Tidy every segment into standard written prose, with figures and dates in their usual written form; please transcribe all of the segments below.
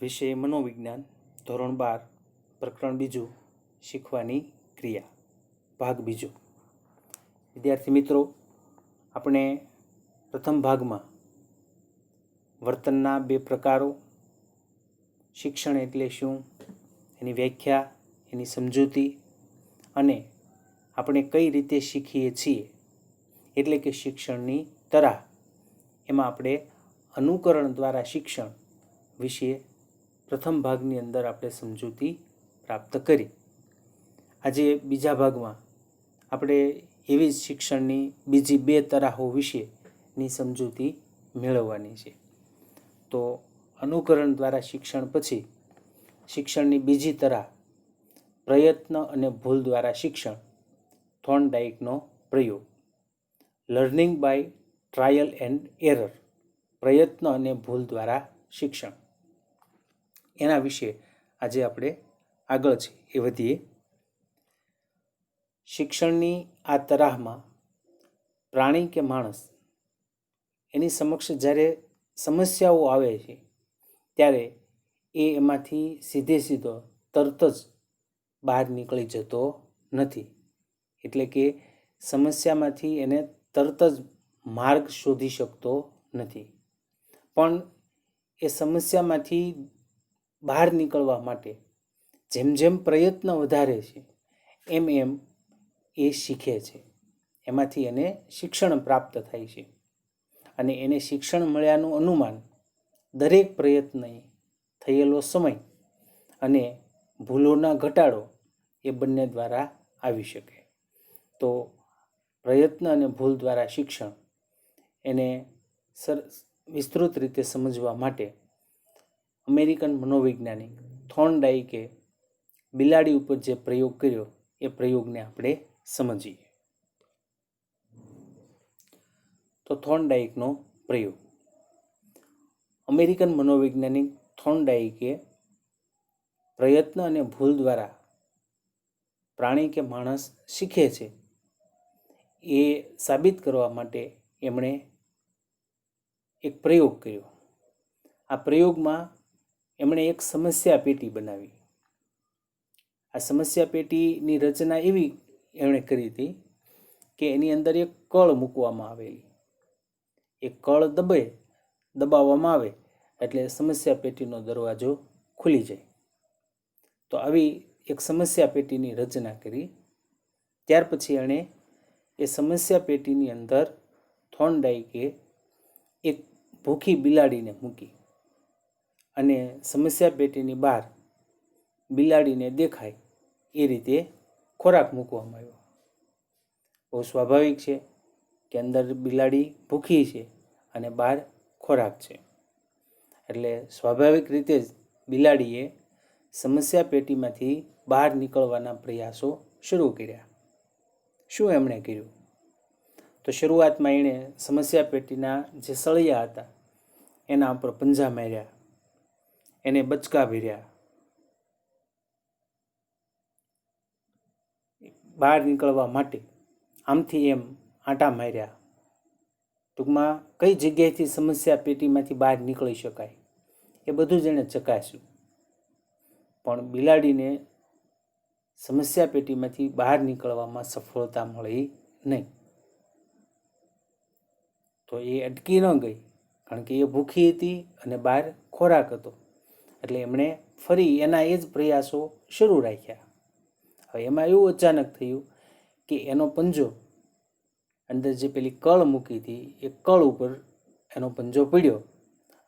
વિષય મનોવિજ્ઞાન ધોરણ 12 પ્રકરણ 2 શીખવાની ક્રિયા ભાગ 2. વિદ્યાર્થી મિત્રો, આપણે પ્રથમ ભાગમાં વર્તનના 2 પ્રકારો, શિક્ષણ એટલે શું, એની વ્યાખ્યા, એની સમજૂતી અને આપણે કઈ રીતે શીખીએ છીએ એટલે કે શિક્ષણની તરાહ, એમાં આપણે અનુકરણ દ્વારા શિક્ષણ વિશે પ્રથમ ભાગની અંદર આપણે સમજૂતી પ્રાપ્ત કરી. આજે બીજા ભાગમાં આપણે એવી જ શિક્ષણની બીજી 2 તરાહો વિશેની સમજૂતી મેળવવાની છે. તો અનુકરણ દ્વારા શિક્ષણ પછી શિક્ષણની બીજી તરાહ પ્રયત્ન અને ભૂલ દ્વારા શિક્ષણ, થોર્નડાઇકનો પ્રયોગ, learning by trial and error, પ્રયત્ન અને ભૂલ દ્વારા શિક્ષણ, એના વિશે આજે આપણે આગળ છે એ વધીએ. શિક્ષણની આ તરાહમાં પ્રાણી કે માણસ એની સમક્ષ જ્યારે સમસ્યાઓ આવે છે ત્યારે એ એમાંથી સીધો તરત જ બહાર નીકળી જતો નથી. એટલે કે સમસ્યામાંથી એને તરત જ માર્ગ શોધી શકતો નથી, પણ એ સમસ્યામાંથી બહાર નીકળવા માટે જેમ જેમ પ્રયત્ન વધારે છે એમ એમ એ શીખે છે, એમાંથી એને શિક્ષણ પ્રાપ્ત થાય છે. અને એને શિક્ષણ મળ્યાનું અનુમાન દરેક પ્રયત્નએ થયેલો સમય અને ભૂલોના ઘટાડો એ બંને દ્વારા આવી શકે. તો પ્રયત્ન અને ભૂલ દ્વારા શિક્ષણ એને વિસ્તૃત રીતે સમજવા માટે અમેરિકન મનોવૈજ્ઞાનિક થોર્નડાઇકે બિલાડી ઉપર જે પ્રયોગ કર્યો એ પ્રયોગને આપણે સમજીએ. તો થોર્નડાઇકનો પ્રયોગ. અમેરિકન મનોવૈજ્ઞાનિક થોર્નડાઇકે પ્રયત્ન અને ભૂલ દ્વારા પ્રાણી કે માણસ શીખે છે એ સાબિત કરવા માટે એમણે એક પ્રયોગ કર્યો. આ પ્રયોગમાં એમણે એક સમસ્યા પેટી બનાવી. આ સમસ્યા પેટીની રચના એવી એમણે કરી હતી કે એની અંદર એક કળ મૂકવામાં આવેલી. એ કળ દબાવવામાં આવે એટલે સમસ્યા પેટીનો દરવાજો ખુલી જાય. તો આવી એક સમસ્યા પેટીની રચના કરી. ત્યાર પછી એણે એ સમસ્યા પેટીની અંદર થોર્નડાઇકે એક ભૂખી બિલાડીને મૂકી અને સમસ્યા પેટીની બહાર બિલાડીને દેખાય એ રીતે ખોરાક મૂકવામાં આવ્યો. બહુ સ્વાભાવિક છે કે અંદર બિલાડી ભૂખી છે અને બહાર ખોરાક છે, એટલે સ્વાભાવિક રીતે જ બિલાડીએ સમસ્યા પેટીમાંથી બહાર નીકળવાના પ્રયાસો શરૂ કર્યા. શું એમણે કર્યું? તો શરૂઆતમાં એણે સમસ્યા પેટીના જે સળિયા હતા એના ઉપર પંજા માર્યા, એને બચકા ભર્યા, બહાર નીકળવા માટે આમથી એમ આંટા માર્યા. ટૂંકમાં કઈ જગ્યાએથી સમસ્યા પેટીમાંથી બહાર નીકળી શકાય એ બધું જ એણે ચકાસ્યું, પણ બિલાડીને સમસ્યા પેટીમાંથી બહાર નીકળવામાં સફળતા મળી નહીં. તો એ અટકી ન ગઈ, કારણ કે એ ભૂખી હતી અને બહાર ખોરાક હતો, એટલે એમણે ફરી એના એ જ પ્રયાસો શરૂ રાખ્યા. હવે એમાં એવું અચાનક થયું કે એનો પંજો અંદર જે પેલી કળ મૂકી હતી એ કળ ઉપર એનો પંજો પડ્યો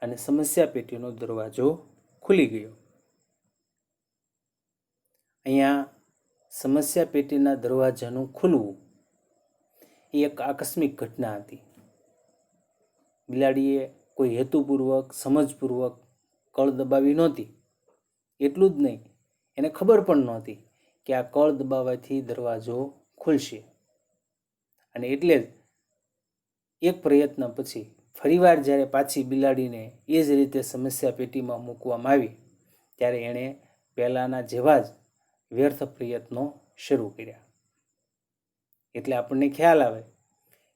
અને સમસ્યા પેટીનો દરવાજો ખુલી ગયો. અહીંયા સમસ્યા પેટીના દરવાજાનું ખુલવું એ એક આકસ્મિક ઘટના હતી. બિલાડીએ કોઈ હેતુપૂર્વક, સમજપૂર્વક કળ દબાવી નહોતી. એટલું જ નહીં, એને ખબર પણ નહોતી કે આ કળ દબાવવાથી દરવાજો ખુલશે. અને એટલે જ એક પ્રયત્ન પછી ફરીવાર જ્યારે પાછી બિલાડીને એ જ રીતે સમસ્યા પેટીમાં મૂકવામાં આવી ત્યારે એણે પહેલાંના જેવા જ વ્યર્થ પ્રયત્નો શરૂ કર્યા. એટલે આપણને ખ્યાલ આવે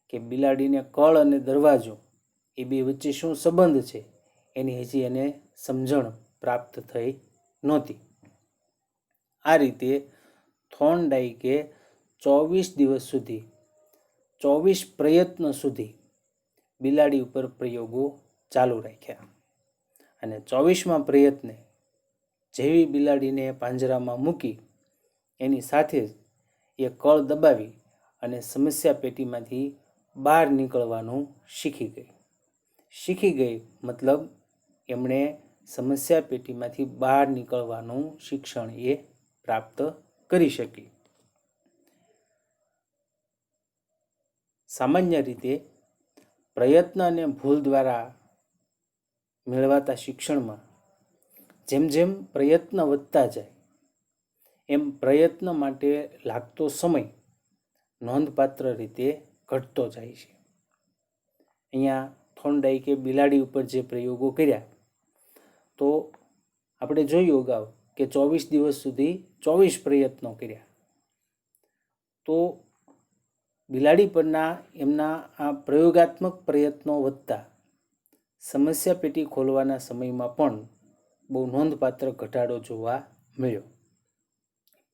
કે બિલાડીને કળ અને દરવાજો એ બે વચ્ચે શું સંબંધ છે એની હજી એને સમજણ પ્રાપ્ત થઈ નહોતી. આ રીતે થોર્નડાઈકે 24 દિવસ સુધી 24 પ્રયત્ન સુધી બિલાડી ઉપર પ્રયોગો ચાલુ રાખ્યા અને 24મા પ્રયત્ને જેવી બિલાડીને પાંજરામાં મૂકી એની સાથે જ એ કળ દબાવી અને સમસ્યા પેટીમાંથી બહાર નીકળવાનું શીખી ગઈ મતલબ એમણે સમસ્યા પેટીમાંથી બહાર નીકળવાનું શિક્ષણ એ પ્રાપ્ત કરી શકી. સામાન્ય રીતે પ્રયત્ન અને ભૂલ દ્વારા મેળવાતા શિક્ષણમાં જેમ જેમ પ્રયત્ન વધતા જાય એમ પ્રયત્ન માટે લાગતો સમય નોંધપાત્ર રીતે ઘટતો જાય છે. અહીંયા થોર્નડાઈકે બિલાડી ઉપર જે પ્રયોગો કર્યા તો આપણે જોયું અગાઉ કે 24 દિવસ સુધી 24 પ્રયત્નો કર્યા. તો બિલાડી પરના એમના આ પ્રયોગાત્મક પ્રયત્નો વધતા સમસ્યા પેટી ખોલવાના સમયમાં પણ બહુ નોંધપાત્ર ઘટાડો જોવા મળ્યો.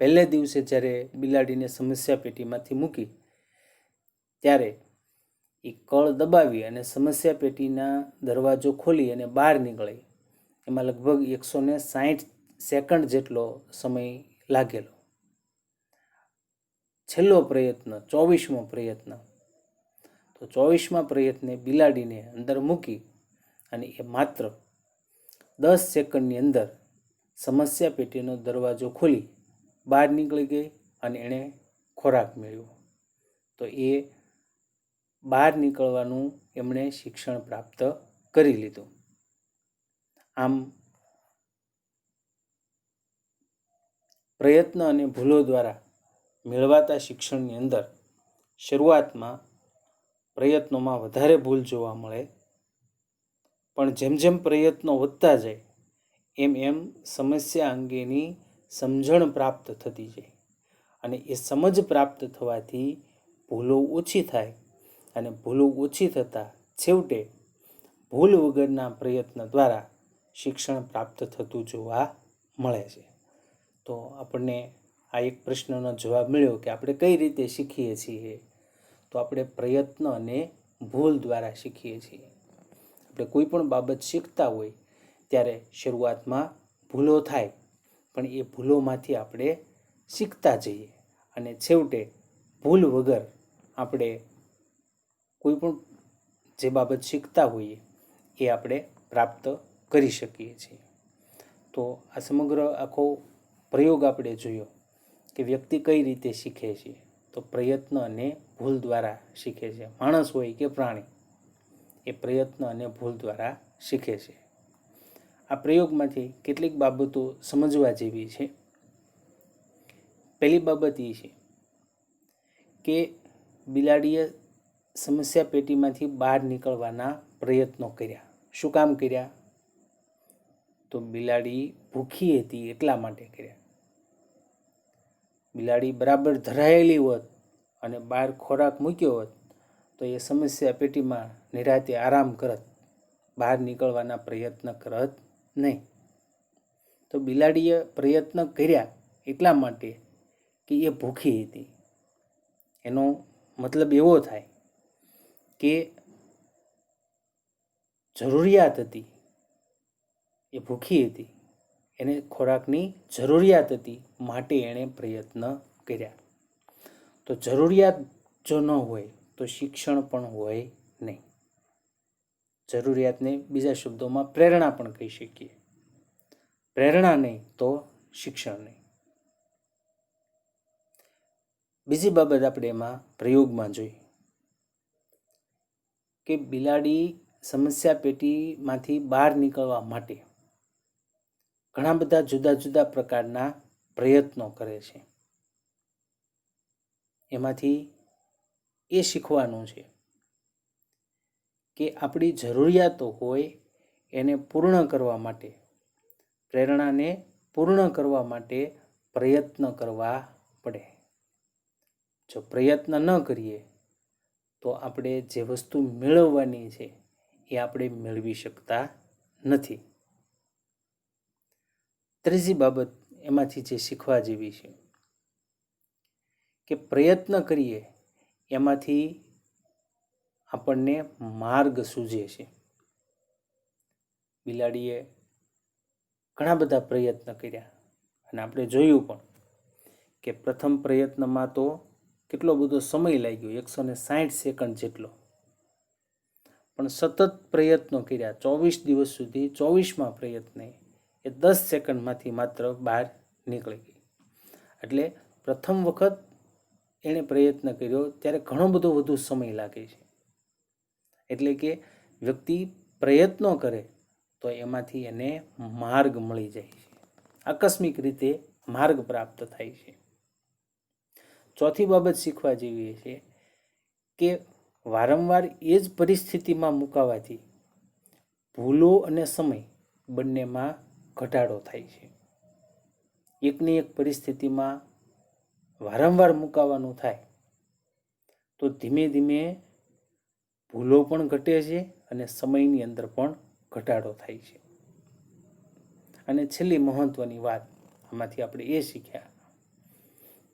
પહેલે દિવસે જ્યારે બિલાડીને સમસ્યા પેટીમાંથી મૂકી ત્યારે એ કળ દબાવી અને સમસ્યા પેટીના દરવાજો ખોલી અને બહાર નીકળી એમાં લગભગ 160 સેકન્ડ જેટલો સમય લાગેલો. છેલ્લો પ્રયત્ન 24મો પ્રયત્ન, તો 24મા પ્રયત્ને બિલાડીને અંદર મૂકી અને એ માત્ર 10 સેકન્ડની અંદર સમસ્યા પેટીનો દરવાજો ખોલી બહાર નીકળી ગઈ અને એણે ખોરાક મેળવ્યો. તો એ બહાર નીકળવાનું એમણે શિક્ષણ પ્રાપ્ત કરી લીધું. આમ પ્રયત્ન અને ભૂલો દ્વારા મેળવાતા શિક્ષણની અંદર શરૂઆતમાં પ્રયત્નોમાં વધારે ભૂલ જોવા મળે, પણ જેમ જેમ પ્રયત્નો વધતા જાય એમ એમ સમસ્યા અંગેની સમજણ પ્રાપ્ત થતી જાય અને એ સમજ પ્રાપ્ત થવાથી ભૂલો ઓછી થાય અને ભૂલો ઓછી થતાં છેવટે ભૂલ વગરના પ્રયત્ન દ્વારા શિક્ષણ પ્રાપ્ત થતું જોવા મળે છે. તો આપણને આ એક પ્રશ્નનો જવાબ મળ્યો કે આપણે કઈ રીતે શીખીએ છીએ. તો આપણે પ્રયત્ન અને ભૂલ દ્વારા શીખીએ છીએ. આપણે કોઈ પણ બાબત શીખતા હોય ત્યારે શરૂઆતમાં ભૂલો થાય, પણ એ ભૂલોમાંથી આપણે શીખતા જઈએ અને છેવટે ભૂલ વગર આપણે કોઈ પણ જે બાબત શીખતા હોઈએ એ આપણે પ્રાપ્ત કરી શકીએ છીએ. તો આ સમગ્ર આખો પ્રયોગ આપણે જોયો કે વ્યક્તિ કઈ રીતે શીખે છે. તો પ્રયત્ન અને ભૂલ દ્વારા શીખે છે. માણસ હોય કે પ્રાણી, એ પ્રયત્ન અને ભૂલ દ્વારા શીખે છે. આ પ્રયોગમાંથી કેટલીક બાબતો સમજવા જેવી છે. પહેલી બાબત એ છે કે બિલાડીએ સમસ્યા પેટીમાંથી બહાર નીકળવાના પ્રયત્નો કર્યા. શું કામ કર્યા? તો બિલાડી ભૂખી હતી એટલા માટે કર્યા. બિલાડી બરાબર ધરાયેલી હોત અને બહાર ખોરાક મૂક્યો હોત તો એ સમસ્યા પેટીમાં નિરાતે આરામ કરત, બહાર નીકળવાના પ્રયત્ન કરત નહીં. તો બિલાડીએ પ્રયત્ન કર્યા એટલા માટે કે એ ભૂખી હતી. એનો મતલબ એવો થાય કે જરૂરિયાત હતી, એ ભૂખી હતી, એને ખોરાકની જરૂરિયાત હતી માટે એણે પ્રયત્ન કર્યા. તો જરૂરિયાત જો ન હોય તો શિક્ષણ પણ હોય નહીં. જરૂરિયાતને બીજા શબ્દોમાં પ્રેરણા પણ કહી શકીએ. પ્રેરણા નહીં તો શિક્ષણ નહીં. બીજી બાબત આપણે એમાં પ્રયોગમાં જોઈ કે બિલાડી સમસ્યા પેટીમાંથી બહાર નીકળવા માટે ઘણા બધા જુદા જુદા પ્રકારના પ્રયત્નો કરે છે. એમાંથી એ શીખવાનું છે કે આપણી જરૂરિયાતો હોય એને પૂર્ણ કરવા માટે, પ્રેરણાને પૂર્ણ કરવા માટે પ્રયત્ન કરવા પડે. જો પ્રયત્ન ન કરીએ તો આપણે જે વસ્તુ મેળવવાની છે એ આપણે મેળવી શકતા નથી. ત્રીજી બાબત એમાંથી જે શીખવા જેવી છે કે પ્રયત્ન કરીએ એમાંથી આપણને માર્ગ સૂઝે છે. બિલાડીએ ઘણા બધા પ્રયત્ન કર્યા અને આપણે જોયું પણ કે પ્રથમ પ્રયત્નમાં તો કેટલો બધો સમય લાગ્યો, 160 સેકન્ડ જેટલો, પણ સતત પ્રયત્નો કર્યા 24 દિવસ સુધી. 24મા પ્રયત્ને એ 10 સેકન્ડમાંથી માત્ર બહાર નીકળી ગઈ. એટલે પ્રથમ વખત એણે પ્રયત્ન કર્યો ત્યારે ઘણો બધો વધુ સમય લાગે છે. એટલે કે વ્યક્તિ પ્રયત્નો કરે તો એમાંથી એને માર્ગ મળી જાય છે, આકસ્મિક રીતે માર્ગ પ્રાપ્ત થાય છે. ચોથી બાબત શીખવા જેવી છે કે વારંવાર એ જ પરિસ્થિતિમાં મુકાવાથી ભૂલો અને સમય બંનેમાં ઘટાડો થાય છે. એકની એક પરિસ્થિતિમાં વારંવાર મુકાવાનું થાય તો ધીમે ધીમે ભૂલો પણ ઘટે છે અને સમયની અંદર પણ ઘટાડો થાય છે. અને છેલ્લી મહત્વની વાત આમાંથી આપણે એ શીખ્યા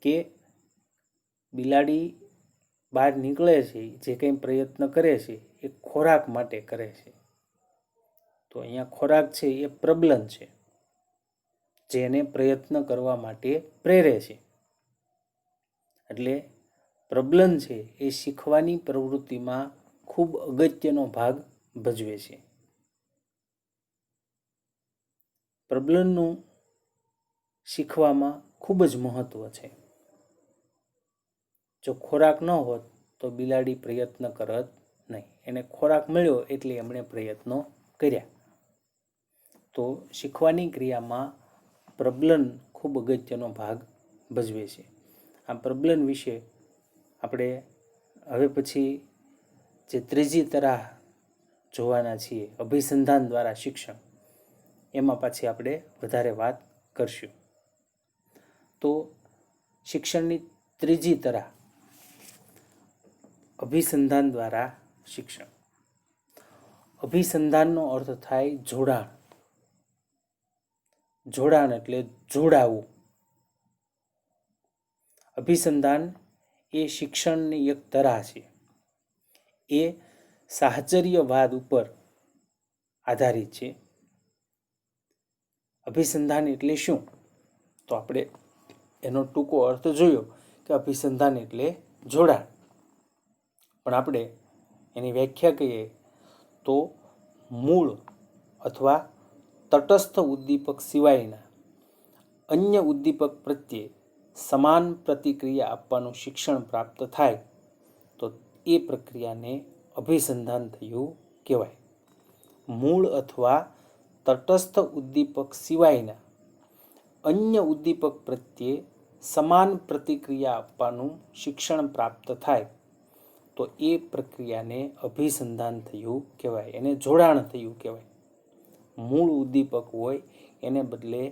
કે બિલાડી બહાર નીકળે છે, જે કંઈ પ્રયત્ન કરે છે એ ખોરાક માટે કરે છે. તો અહીંયા ખોરાક છે એ પ્રબલન છે, જે એને પ્રયત્ન કરવા માટે પ્રેરે છે. એટલે પ્રબલન છે એ શીખવાની પ્રવૃત્તિમાં ખૂબ અગત્યનો ભાગ ભજવે છે. પ્રબલનનું શીખવામાં ખૂબ જ મહત્વ છે. જો ખોરાક ન હોત તો બિલાડી પ્રયત્ન કરત નહીં. એને ખોરાક મળ્યો એટલે એમણે પ્રયત્નો કર્યા. તો શીખવાની ક્રિયામાં પ્રબલન ખૂબ અગત્યનો ભાગ ભજવે છે. આ પ્રબલન વિશે આપણે હવે પછી જે ત્રીજી તરાહ જોવાના છીએ, અભિસંધાન દ્વારા શિક્ષણ, એમાં પાછી આપણે વધારે વાત કરશું. તો શિક્ષણની ત્રીજી તરાહ અભિસંધાન દ્વારા શિક્ષણ. અભિસંધાનનો અર્થ થાય જોડાણ. જોડાણ એટલે જોડાવું. અભિસંધાન એ શિક્ષણની એક તરાહ છે. એ સાહચર્યવાદ ઉપર આધારિત છે. અભિસંધાન એટલે શું? તો આપણે એનો ટૂંકો અર્થ જોયો કે અભિસંધાન એટલે જોડાણ. પણ આપણે એની વ્યાખ્યા કહીએ તો મૂળ અથવા તટસ્થ ઉદ્દીપક સિવાયના અન્ય ઉદ્દીપક પ્રત્યે સમાન પ્રતિક્રિયા આપવાનું શિક્ષણ પ્રાપ્ત થાય તો એ પ્રક્રિયાને અભિસંધાન થયું કહેવાય. મૂળ અથવા તટસ્થ ઉદ્દીપક સિવાયના અન્ય ઉદ્દીપક પ્રત્યે સમાન પ્રતિક્રિયા આપવાનું શિક્ષણ પ્રાપ્ત થાય તો એ પ્રક્રિયાને અભિસંધાન થયું કહેવાય, એને જોડાણ થયું કહેવાય. મૂળ ઉદ્દીપક હોય એને બદલે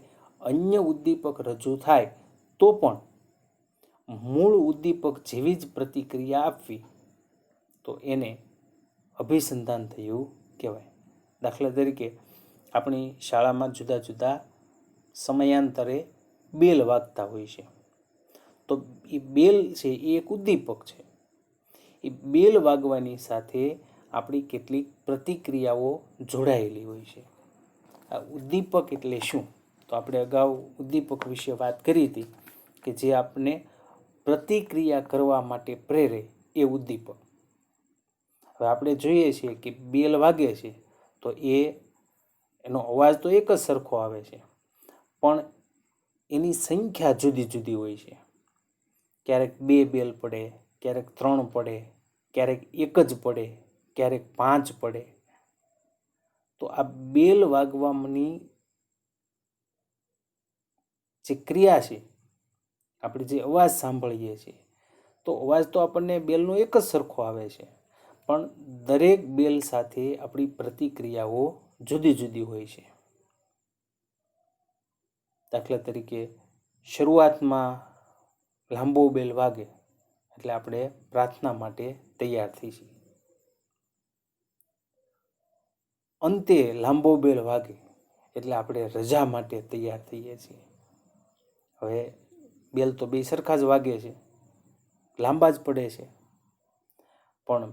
અન્ય ઉદ્દીપક રજૂ થાય તો પણ મૂળ ઉદ્દીપક જેવી જ પ્રતિક્રિયા આપવી તો એને અભિસંધાન થયું કહેવાય. દાખલા તરીકે આપણી શાળામાં જુદા જુદા સમયાંતરે બેલ વાગતા હોય છે. તો એ બેલ છે એ એક ઉદ્દીપક છે. એ બેલ વાગવાની સાથે આપણી કેટલીક પ્રતિક્રિયાઓ જોડાયેલી હોય છે. આ ઉદ્દીપક એટલે શું? તો આપણે અગાઉ ઉદ્દીપક વિશે વાત કરી હતી કે જે આપને પ્રતિક્રિયા કરવા માટે પ્રેરે એ ઉદ્દીપક. હવે આપણે જોઈએ છીએ કે બેલ વાગે છે તો એનો અવાજ તો એક જ સરખો આવે છે, પણ એની સંખ્યા જુદી જુદી હોય છે. ક્યારેક 2 બેલ પડે, ક્યારેક 3 પડે, ક્યારેક 1 જ પડે, ક્યારેક 5 પડે. તો આ બેલ વાગવાની જે ક્રિયા છે, આપણે જે અવાજ સાંભળીએ છીએ તો અવાજ તો આપણને બેલનો એક જ સરખો આવે છે, પણ દરેક બેલ સાથે આપણી પ્રતિક્રિયાઓ જુદી જુદી હોય છે. દાખલા તરીકે શરૂઆતમાં લાંબો બેલ વાગે એટલે આપણે પ્રાર્થના માટે તૈયાર થઈ છીએ. અંતે લાંબો બેલ વાગે એટલે આપણે રજા માટે તૈયાર થઈએ છીએ. હવે બેલ તો બે સરખા જ વાગે છે, લાંબા જ પડે છે, પણ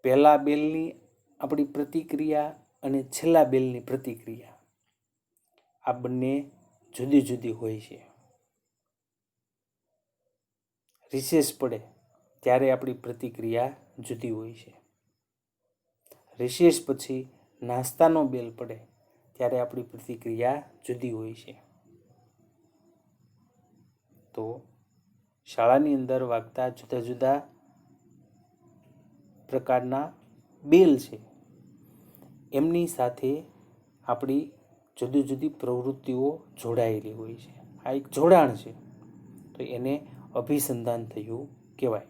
પહેલા બેલની આપણી પ્રતિક્રિયા અને છેલ્લા બેલની પ્રતિક્રિયા આ બંને જુદી જુદી હોય છે. રિસેસ પડે ત્યારે આપણી પ્રતિક્રિયા જુદી હોય છે. રિસેસ પછી નાસ્તાનો બેલ પડે ત્યારે આપણી પ્રતિક્રિયા જુદી હોય છે. તો શાળાની અંદર વાગતા જુદા જુદા પ્રકારના બેલ છે, એમની સાથે આપણી જુદી જુદી પ્રવૃત્તિઓ જોડાયેલી હોય છે. આ એક જોડાણ છે, તો એને અભિસંધાન થયું કહેવાય.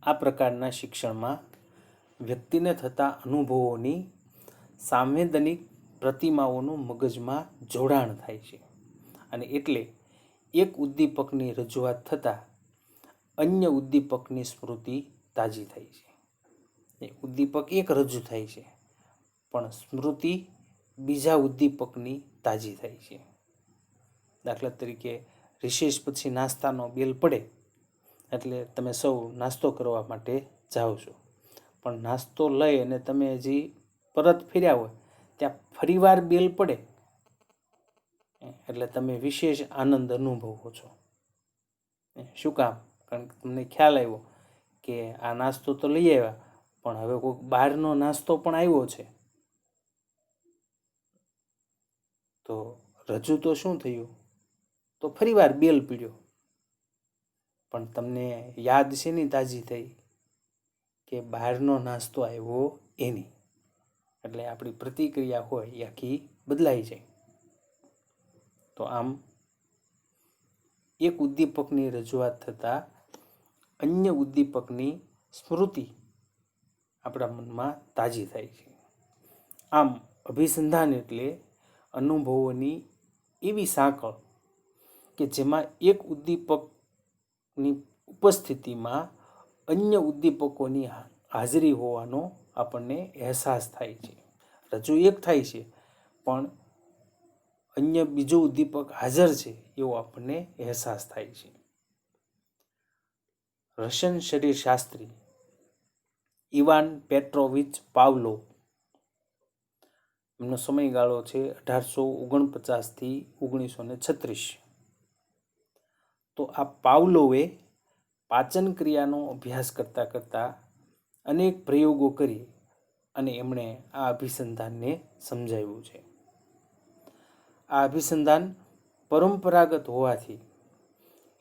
આ પ્રકારના શિક્ષણમાં વ્યક્તિને થતા અનુભવોની સાંવેદનિક પ્રતિમાઓનું મગજમાં જોડાણ થાય છે, અને એટલે એક ઉદ્દીપકની રજૂઆત થતાં અન્ય ઉદ્દીપકની સ્મૃતિ તાજી થાય છે. એ ઉદ્દીપક એક રજૂ થાય છે, પણ સ્મૃતિ બીજા ઉદ્દીપકની તાજી થાય છે. દાખલા તરીકે રિસેસ પછી નાસ્તાનો બેલ પડે એટલે તમે સૌ નાસ્તો કરવા માટે જાઓ છો, પણ નાસ્તો લઈ અને તમે હજી પરત ફર્યા હોય ત્યાં ફરીવાર બેલ પડે એટલે તમે વિશેષ આનંદ અનુભવો છો. શું કામ? કારણ કે તમને ખ્યાલ આવ્યો કે આ નાસ્તો તો લઈ આવ્યા, પણ હવે કોઈક બહારનો નાસ્તો પણ આવ્યો છે. તો રજૂ તો શું થયું? તો ફરીવાર બેલ પીડ્યો, પણ તમને યાદ શેની તાજી થઈ? કે બહારનો નાસ્તો આવ્યો એની. એટલે આપણી પ્રતિક્રિયા હોય એ આખી બદલાઈ જાય. તો આમ એક ઉદ્દીપકની રજૂઆત થતાં અન્ય ઉદ્દીપકની સ્મૃતિ આપણા મનમાં તાજી થાય છે. આમ અભિસંધાન એટલે અનુભવોની એવી સાંકળ કે જેમાં એક ઉદ્દીપકની ઉપસ્થિતિમાં અન્ય ઉદ્દીપકોની હાજરી હોવાનો આપણને અહેસાસ થાય છે. રજૂ એક થાય છે, પણ અન્ય બીજું ઉદ્દીપક હાજર છે એવો આપણને અહેસાસ થાય છે. રશિયન શરીરશાસ્ત્રી ઇવાન પેટ્રોવિચ પાવલોવ, એમનો સમયગાળો છે 1849થી 1936. તો આ પાવલોવે પાચન ક્રિયાનો અભ્યાસ કરતાં કરતાં અનેક પ્રયોગો કરી અને એમણે આ અભિસંધાનને સમજાવ્યું છે. આ અભિસંધાન પરંપરાગત હોવાથી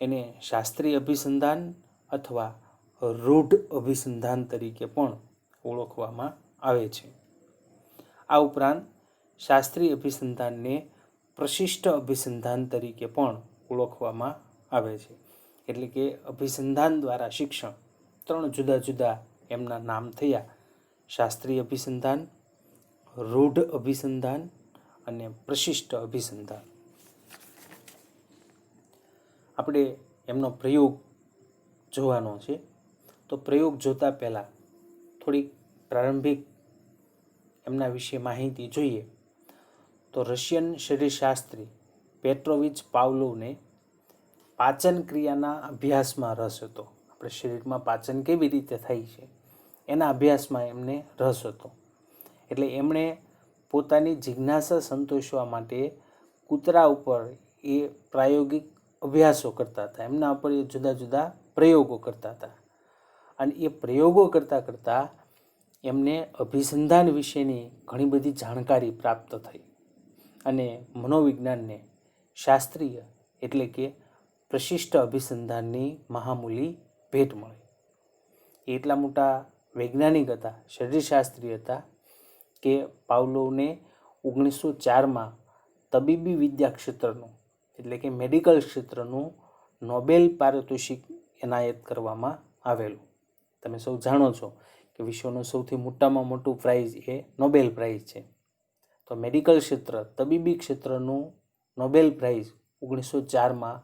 એને શાસ્ત્રીય અભિસંધાન અથવા રૂઢ અભિસંધાન તરીકે પણ ઓળખવામાં આવે છે. આ ઉપરાંત શાસ્ત્રીય અભિસંધાનને પ્રશિષ્ટ અભિસંધાન તરીકે પણ ઓળખવામાં આવે છે. એટલે કે અભિસંધાન દ્વારા શિક્ષણ 3 જુદા જુદા એમના નામ થયા: શાસ્ત્રીય અભિસંધાન, રૂઢ અભિસંધાન અને પ્રશિષ્ટ અભિસંધાન. આપણે એમનો પ્રયોગ જોવાનો છે. તો પ્રયોગ જોતા પહેલાં થોડીક પ્રારંભિક એમના વિશે માહિતી જોઈએ. તો રશિયન શરીરશાસ્ત્રી પેટ્રોવિચ પાવલોવને પાચન ક્રિયાના અભ્યાસમાં રસ હતો. આપણે શરીરમાં પાચન કેવી રીતે થાય છે એના અભ્યાસમાં એમને રસ હતો. એટલે એમણે પોતાની જિજ્ઞાસા સંતોષવા માટે કૂતરા ઉપર એ પ્રાયોગિક અભ્યાસો કરતા હતા. એમના ઉપર એ જુદા જુદા પ્રયોગો કરતા હતા, અને એ પ્રયોગો કરતાં કરતાં એમને અભિસંધાન વિશેની ઘણી બધી જાણકારી પ્રાપ્ત થઈ, અને મનોવિજ્ઞાનને શાસ્ત્રીય એટલે કે પ્રશિષ્ટ અભિસંધાનની મહામૂલી ભેટ મળી. એટલા મોટા વૈજ્ઞાનિક હતા, શરીરશાસ્ત્રી હતા, કે પાવલોવને 1904માં તબીબી વિદ્યા ક્ષેત્રનું એટલે કે મેડિકલ ક્ષેત્રનું નોબેલ પારિતોષિક એનાયત કરવામાં આવેલું. તમે સૌ જાણો છો કે વિશ્વનું સૌથી મોટામાં મોટું પ્રાઇઝ એ નોબેલ પ્રાઇઝ છે. તો મેડિકલ ક્ષેત્ર, તબીબી ક્ષેત્રનું નોબેલ પ્રાઇઝ 1904માં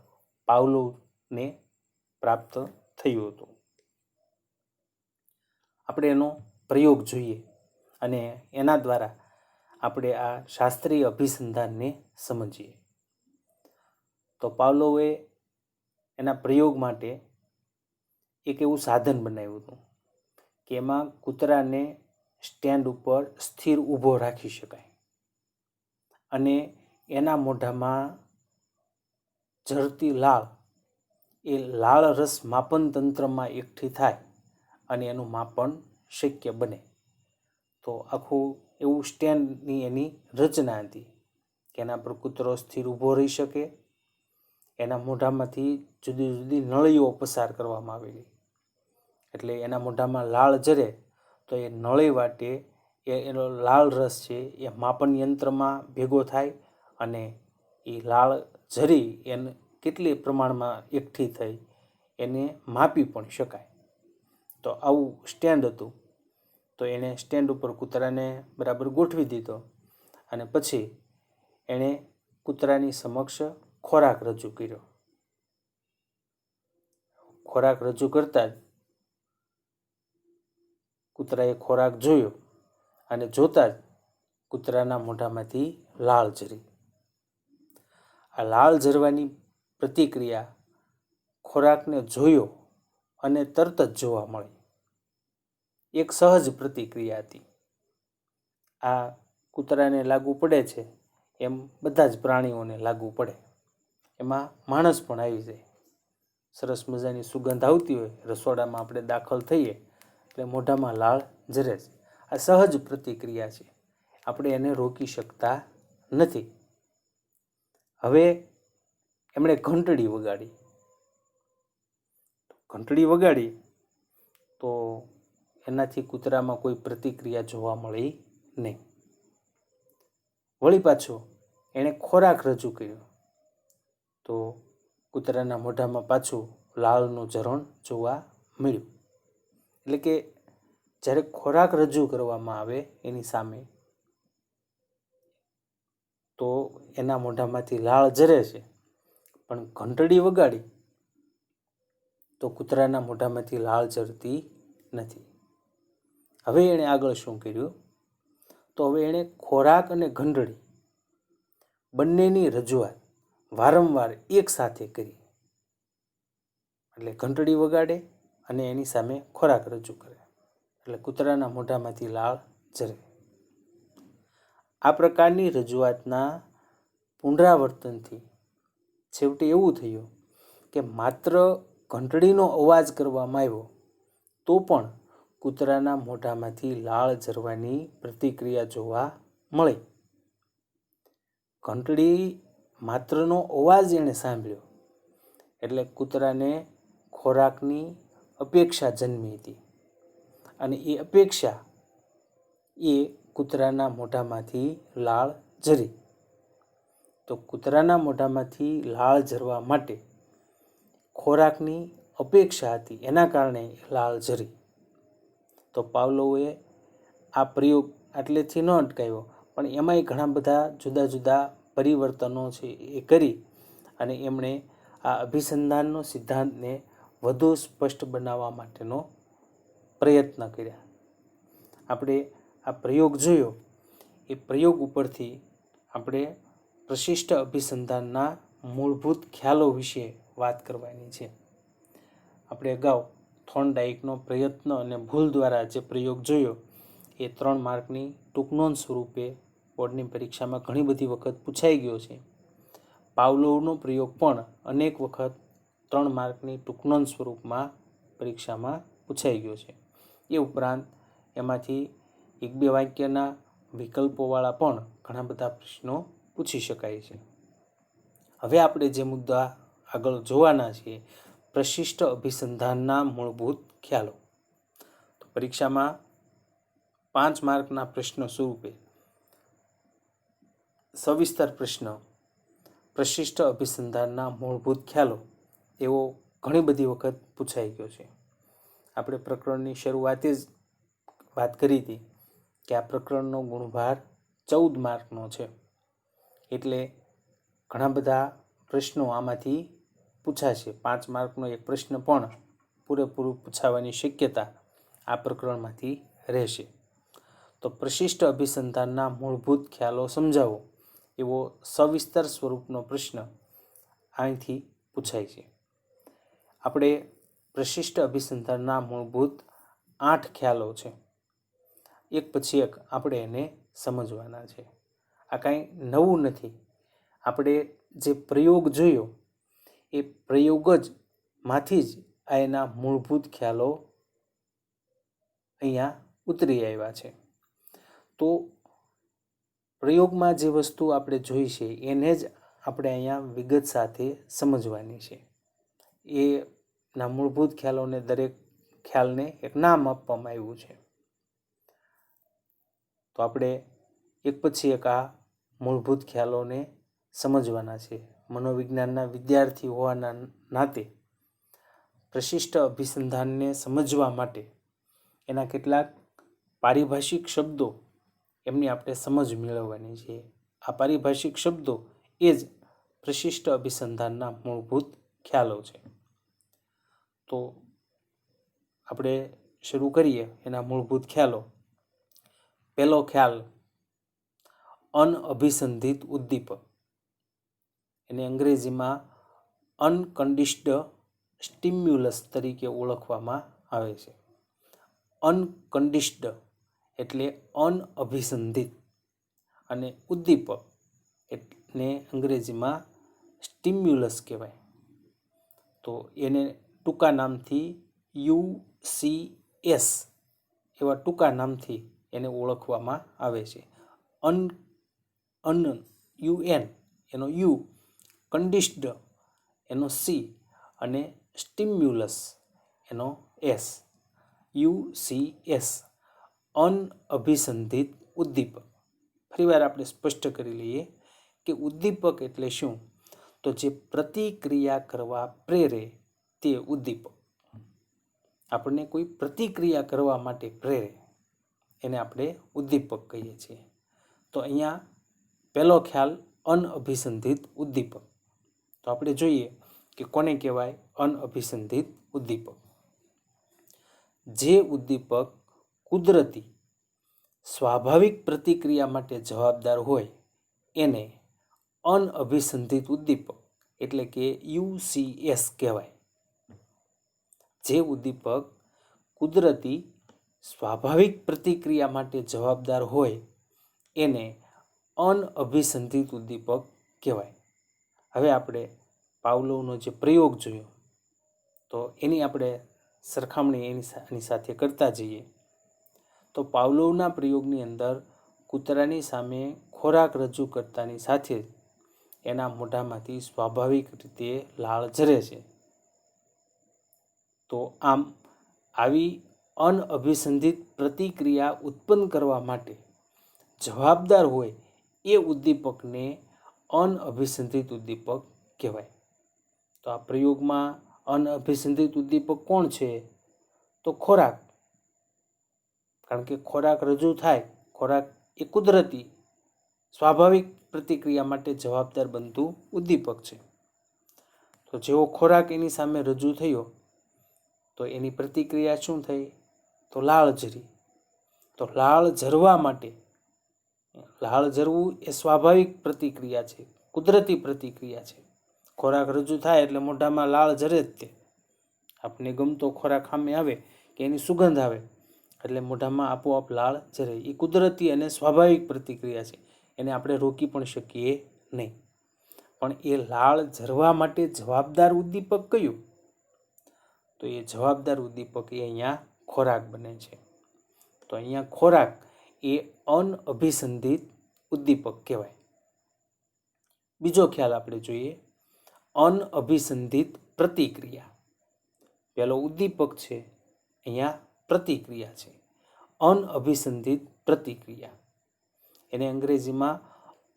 પાવલોવને પ્રાપ્ત થયું હતું. આપણે એનો પ્રયોગ જોઈએ, અને એના દ્વારા આપણે આ શાસ્ત્રીય અભિસંધાનને સમજીએ. તો પાવલોવે એના પ્રયોગ માટે એક એવું સાધન બનાવ્યું હતું કે એમાં કૂતરાને સ્ટેન્ડ ઉપર સ્થિર ઊભો રાખી શકાય અને એના મોઢામાં ઝરતી લાળ એ લાળ રસ માપન તંત્રમાં એકઠી થાય અને એનું માપન શક્ય બને. તો આખું એવું સ્ટેન્ડની એની રચના હતી કે એના પર કૂતરો સ્થિર ઊભો રહી શકે. એના મોઢામાંથી જુદી જુદી નળીઓ પસાર કરવામાં આવેલી, એટલે એના મોઢામાં લાળ જરે તો એ નળી વાટે એનો લાળ રસ છે એ માપન યંત્રમાં ભેગો થાય અને એ લાળ જરી એને કેટલી પ્રમાણમાં એકઠી થઈ એને માપી પણ શકાય. તો આવું સ્ટેન્ડ હતું. તો એણે સ્ટેન્ડ ઉપર કૂતરાને બરાબર ગોઠવી દીધો અને પછી એણે કૂતરાની સમક્ષ ખોરાક રજૂ કર્યો. ખોરાક રજૂ કરતાં જ કૂતરાએ ખોરાક જોયો અને જોતાં જ કૂતરાના મોઢામાંથી લાળ ઝરી. આ લાળ ઝરવાની પ્રતિક્રિયા ખોરાકને જોયો અને તરત જ જોવા મળી. એક સહજ પ્રતિક્રિયા હતી. આ કૂતરાને લાગુ પડે છે એમ બધા જ પ્રાણીઓને લાગુ પડે, એમાં માણસ પણ આવી જાય. સરસ મજાની સુગંધ આવતી હોય, રસોડામાં આપણે દાખલ થઈએ એટલે મોઢામાં લાળ ઝરે છે. આ સહજ પ્રતિક્રિયા છે, આપણે એને રોકી શકતા નથી. હવે એમણે ઘંટડી વગાડી. ઘંટડી વગાડી તો એનાથી કૂતરામાં કોઈ પ્રતિક્રિયા જોવા મળી નહીં. વળી પાછો એણે ખોરાક રજૂ કર્યો તો કૂતરાના મોઢામાં પાછું લાળનું ઝરણ જોવા મળ્યું. એટલે કે જ્યારે ખોરાક રજૂ કરવામાં આવે એની સામે તો એના મોઢામાંથી લાળ ઝરે છે, પણ ઘંટડી વગાડી તો કૂતરાના મોઢામાંથી લાળ ઝરતી નથી. હવે એણે આગળ શું કર્યું? તો હવે એણે ખોરાક અને ઘંટડી બંનેની રજૂઆત વારંવાર એક સાથે કરી. એટલે ઘંટડી વગાડે અને એની સામે ખોરાક રજૂ કરે એટલે કૂતરાના મોઢામાંથી લાળ ઝરે. આ પ્રકારની રજૂઆતના પુનરાવર્તનથી છેવટે એવું થયું કે માત્ર ઘંટડીનો અવાજ કરવામાં આવ્યો તો પણ કૂતરાના મોઢામાંથી લાળ ઝરવાની પ્રતિક્રિયા જોવા મળી. ઘંટડી માત્રનો અવાજ એણે સાંભળ્યો એટલે કૂતરાને ખોરાકની અપેક્ષા જન્મી હતી અને એ અપેક્ષા એ કૂતરાના મોઢામાંથી લાળ ઝરી. તો કૂતરાના મોઢામાંથી લાળ ઝરવા માટે ખોરાકની અપેક્ષા હતી, એના કારણે લાળ ઝરી. તો પાવલોવે આ પ્રયોગ આટલેથી ન અટકાવ્યો, પણ એમાંય ઘણા બધા જુદા જુદા પરિવર્તનો છે એ કરી અને એમણે આ અભિસંધાનનો સિદ્ધાંતને વધુ સ્પષ્ટ બનાવવા માટેનો પ્રયત્ન કર્યા. આપણે આ પ્રયોગ જોયો, એ પ્રયોગ ઉપરથી આપણે પ્રશિષ્ટ અભિસંધાનના મૂળભૂત ખ્યાલો વિશે વાત કરવાની છે. આપણે અગાઉ થોર્નડાઈકનો પ્રયત્ન અને ભૂલ દ્વારા જે પ્રયોગ જોયો એ 3 માર્કની ટૂંકનોંધ સ્વરૂપે બોર્ડની પરીક્ષામાં ઘણી બધી વખત પૂછાઈ ગયો છે. પાવલોવનો પ્રયોગ પણ અનેક વખત 3 માર્કની ટૂંકનોંધ સ્વરૂપમાં પરીક્ષામાં પૂછાઈ ગયો છે. એ ઉપરાંત એમાંથી 1-2 વાક્યના વિકલ્પોવાળા પણ ઘણા બધા પ્રશ્નો પૂછી શકાય છે. હવે આપણે જે મુદ્દા આગળ જોવાના છીએ, પ્રશિષ્ટ અભિસંધાનના મૂળભૂત ખ્યાલો. તો પરીક્ષામાં 5 માર્કના પ્રશ્ન સ્વરૂપે સવિસ્તર પ્રશ્ન પ્રશિષ્ટ અભિસંધાનના મૂળભૂત ખ્યાલો એવો ઘણી બધી વખત પૂછાઈ ગયો છે. આપણે પ્રકરણની શરૂઆતે જ વાત કરી હતી કે આ પ્રકરણનો ગુણભાર 14 માર્કનો છે, એટલે ઘણા બધા પ્રશ્નો આમાંથી પૂછાશે. 5 માર્કનો એક પ્રશ્ન પણ પૂરેપૂરું પૂછાવાની શક્યતા આ પ્રકરણમાંથી રહેશે. તો પ્રશિષ્ટ અભિસંધાનના મૂળભૂત ખ્યાલો સમજાવો એવો સવિસ્તર સ્વરૂપનો પ્રશ્ન અહીંથી પૂછાય છે. આપણે પ્રશિષ્ટ અભિસંધાનના મૂળભૂત 8 ખ્યાલો છે, એક પછી એક આપણે એને સમજવાના છે. આ કાંઈ નવું નથી. આપણે જે પ્રયોગ જોયો એ પ્રયોગ જ માંથી જ આ એના મૂળભૂત ખ્યાલો અહીંયા ઉતરી આવ્યા છે. તો પ્રયોગમાં જે વસ્તુ આપણે જોઈ છે એને જ આપણે અહીંયા વિગત સાથે સમજવાની છે. એના મૂળભૂત ખ્યાલોને દરેક ખ્યાલને એક નામ આપવામાં આવ્યું છે. તો આપણે એક પછી એક આ મૂળભૂત ખ્યાલોને સમજવાના છે. મનોવિજ્ઞાનના વિદ્યાર્થી હોવાના નાતે પ્રશિષ્ટ અભિસંધાનને સમજવા માટે એના કેટલાક પારિભાષિક શબ્દો એમની આપણે સમજ મેળવવાની છે. આ પારિભાષિક શબ્દો એ જ પ્રશિષ્ટ અભિસંધાનના મૂળભૂત ખ્યાલો છે. તો આપણે શરૂ કરીએ એના મૂળભૂત ખ્યાલો. પહેલો ખ્યાલ અનઅભિસંધિત ઉદ્દીપક, એને અંગ્રેજીમાં અનકન્ડિશન્ડ સ્ટિમ્યુલસ તરીકે ઓળખવામાં આવે છે. અનકન્ડિશન્ડ એટલે અનઅભિસંધિત અને ઉદ્દીપક એને અંગ્રેજીમાં સ્ટિમ્યુલસ કહેવાય. તો એને ટૂંકા નામથી UCS એવા ટૂંકા નામથી એને ઓળખવામાં આવે છે. UN એનો U, કન્ડિશન્ડ એનો C અને સ્ટિમ્યુલસ એનો S. UCS અનઅભિસંધિત ઉદ્દીપક. ફરીવાર આપણે સ્પષ્ટ કરી લઈએ કે ઉદ્દીપક એટલે શું? તો જે પ્રતિક્રિયા કરવા પ્રેરે તે ઉદ્દીપક. આપણને કોઈ પ્રતિક્રિયા કરવા માટે પ્રેરે એને આપણે ઉદ્દીપક કહીએ છીએ. તો અહીંયા પહેલો ખ્યાલ અનઅભિસંધિત ઉદ્દીપક. તો આપણે જોઈએ કે કોને કહેવાય અનઅભિસંધિત ઉદ્દીપક. જે ઉદ્દીપક કુદરતી સ્વાભાવિક પ્રતિક્રિયા માટે જવાબદાર હોય એને અનઅભિસંધિત ઉદ્દીપક એટલે કે UCS કહેવાય. જે ઉદ્દીપક કુદરતી સ્વાભાવિક પ્રતિક્રિયા માટે જવાબદાર હોય એને અનઅભિસંધિત ઉદ્દીપક કહેવાય. હવે આપણે પાવલોવનો જે પ્રયોગ જોયો તો એની આપણે સરખામણી એની સાથે કરતા જઈએ. તો પાવલોવના પ્રયોગની અંદર કૂતરાની સામે ખોરાક રજૂ કરતાની સાથે જ એના મોઢામાંથી સ્વાભાવિક રીતે લાળ ઝરે છે. તો આમ આવી અનઅભિસંધિત પ્રતિક્રિયા ઉત્પન્ન કરવા માટે જવાબદાર હોય એ ઉદ્દીપકને અનઅભિસંધિત ઉદ્દીપક કહેવાય. તો આ પ્રયોગમાં અનઅભિસંધિત ઉદ્દીપક કોણ છે? તો ખોરાક. કારણ કે ખોરાક રજૂ થાય, ખોરાક એ કુદરતી સ્વાભાવિક પ્રતિક્રિયા માટે જવાબદાર બનતું ઉદ્દીપક છે. તો જેવો ખોરાક એની સામે રજૂ થયો તો એની પ્રતિક્રિયા શું થઈ? તો લાળ ઝરી. તો લાળ ઝરવા માટે, લાળ ઝરવું એ સ્વાભાવિક પ્રતિક્રિયા છે, કુદરતી પ્રતિક્રિયા છે. ખોરાક રજૂ થાય એટલે મોઢામાં લાળ ઝરે જ તે. આપને ગમતો ખોરાક સામે આવે કે એની સુગંધ આવે એટલે મોઢામાં આપોઆપ લાળ ઝરે. એ કુદરતી અને સ્વાભાવિક પ્રતિક્રિયા છે, એને આપણે રોકી પણ શકીએ નહીં. પણ એ લાળ ઝરવા માટે જવાબદાર ઉદ્દીપક કયું? તો એ જવાબદાર ઉદ્દીપક એ અહીંયા ખોરાક બને છે. તો અહીંયા ખોરાક એ અનઅભિસંધિત ઉદ્દીપક કહેવાય. બીજો ખ્યાલ આપણે જોઈએ અનઅભિસંધિત પ્રતિક્રિયા. પહેલો ઉદ્દીપક છે, અહીંયા પ્રતિક્રિયા છે. અનઅભિસંધિત પ્રતિક્રિયા એને અંગ્રેજીમાં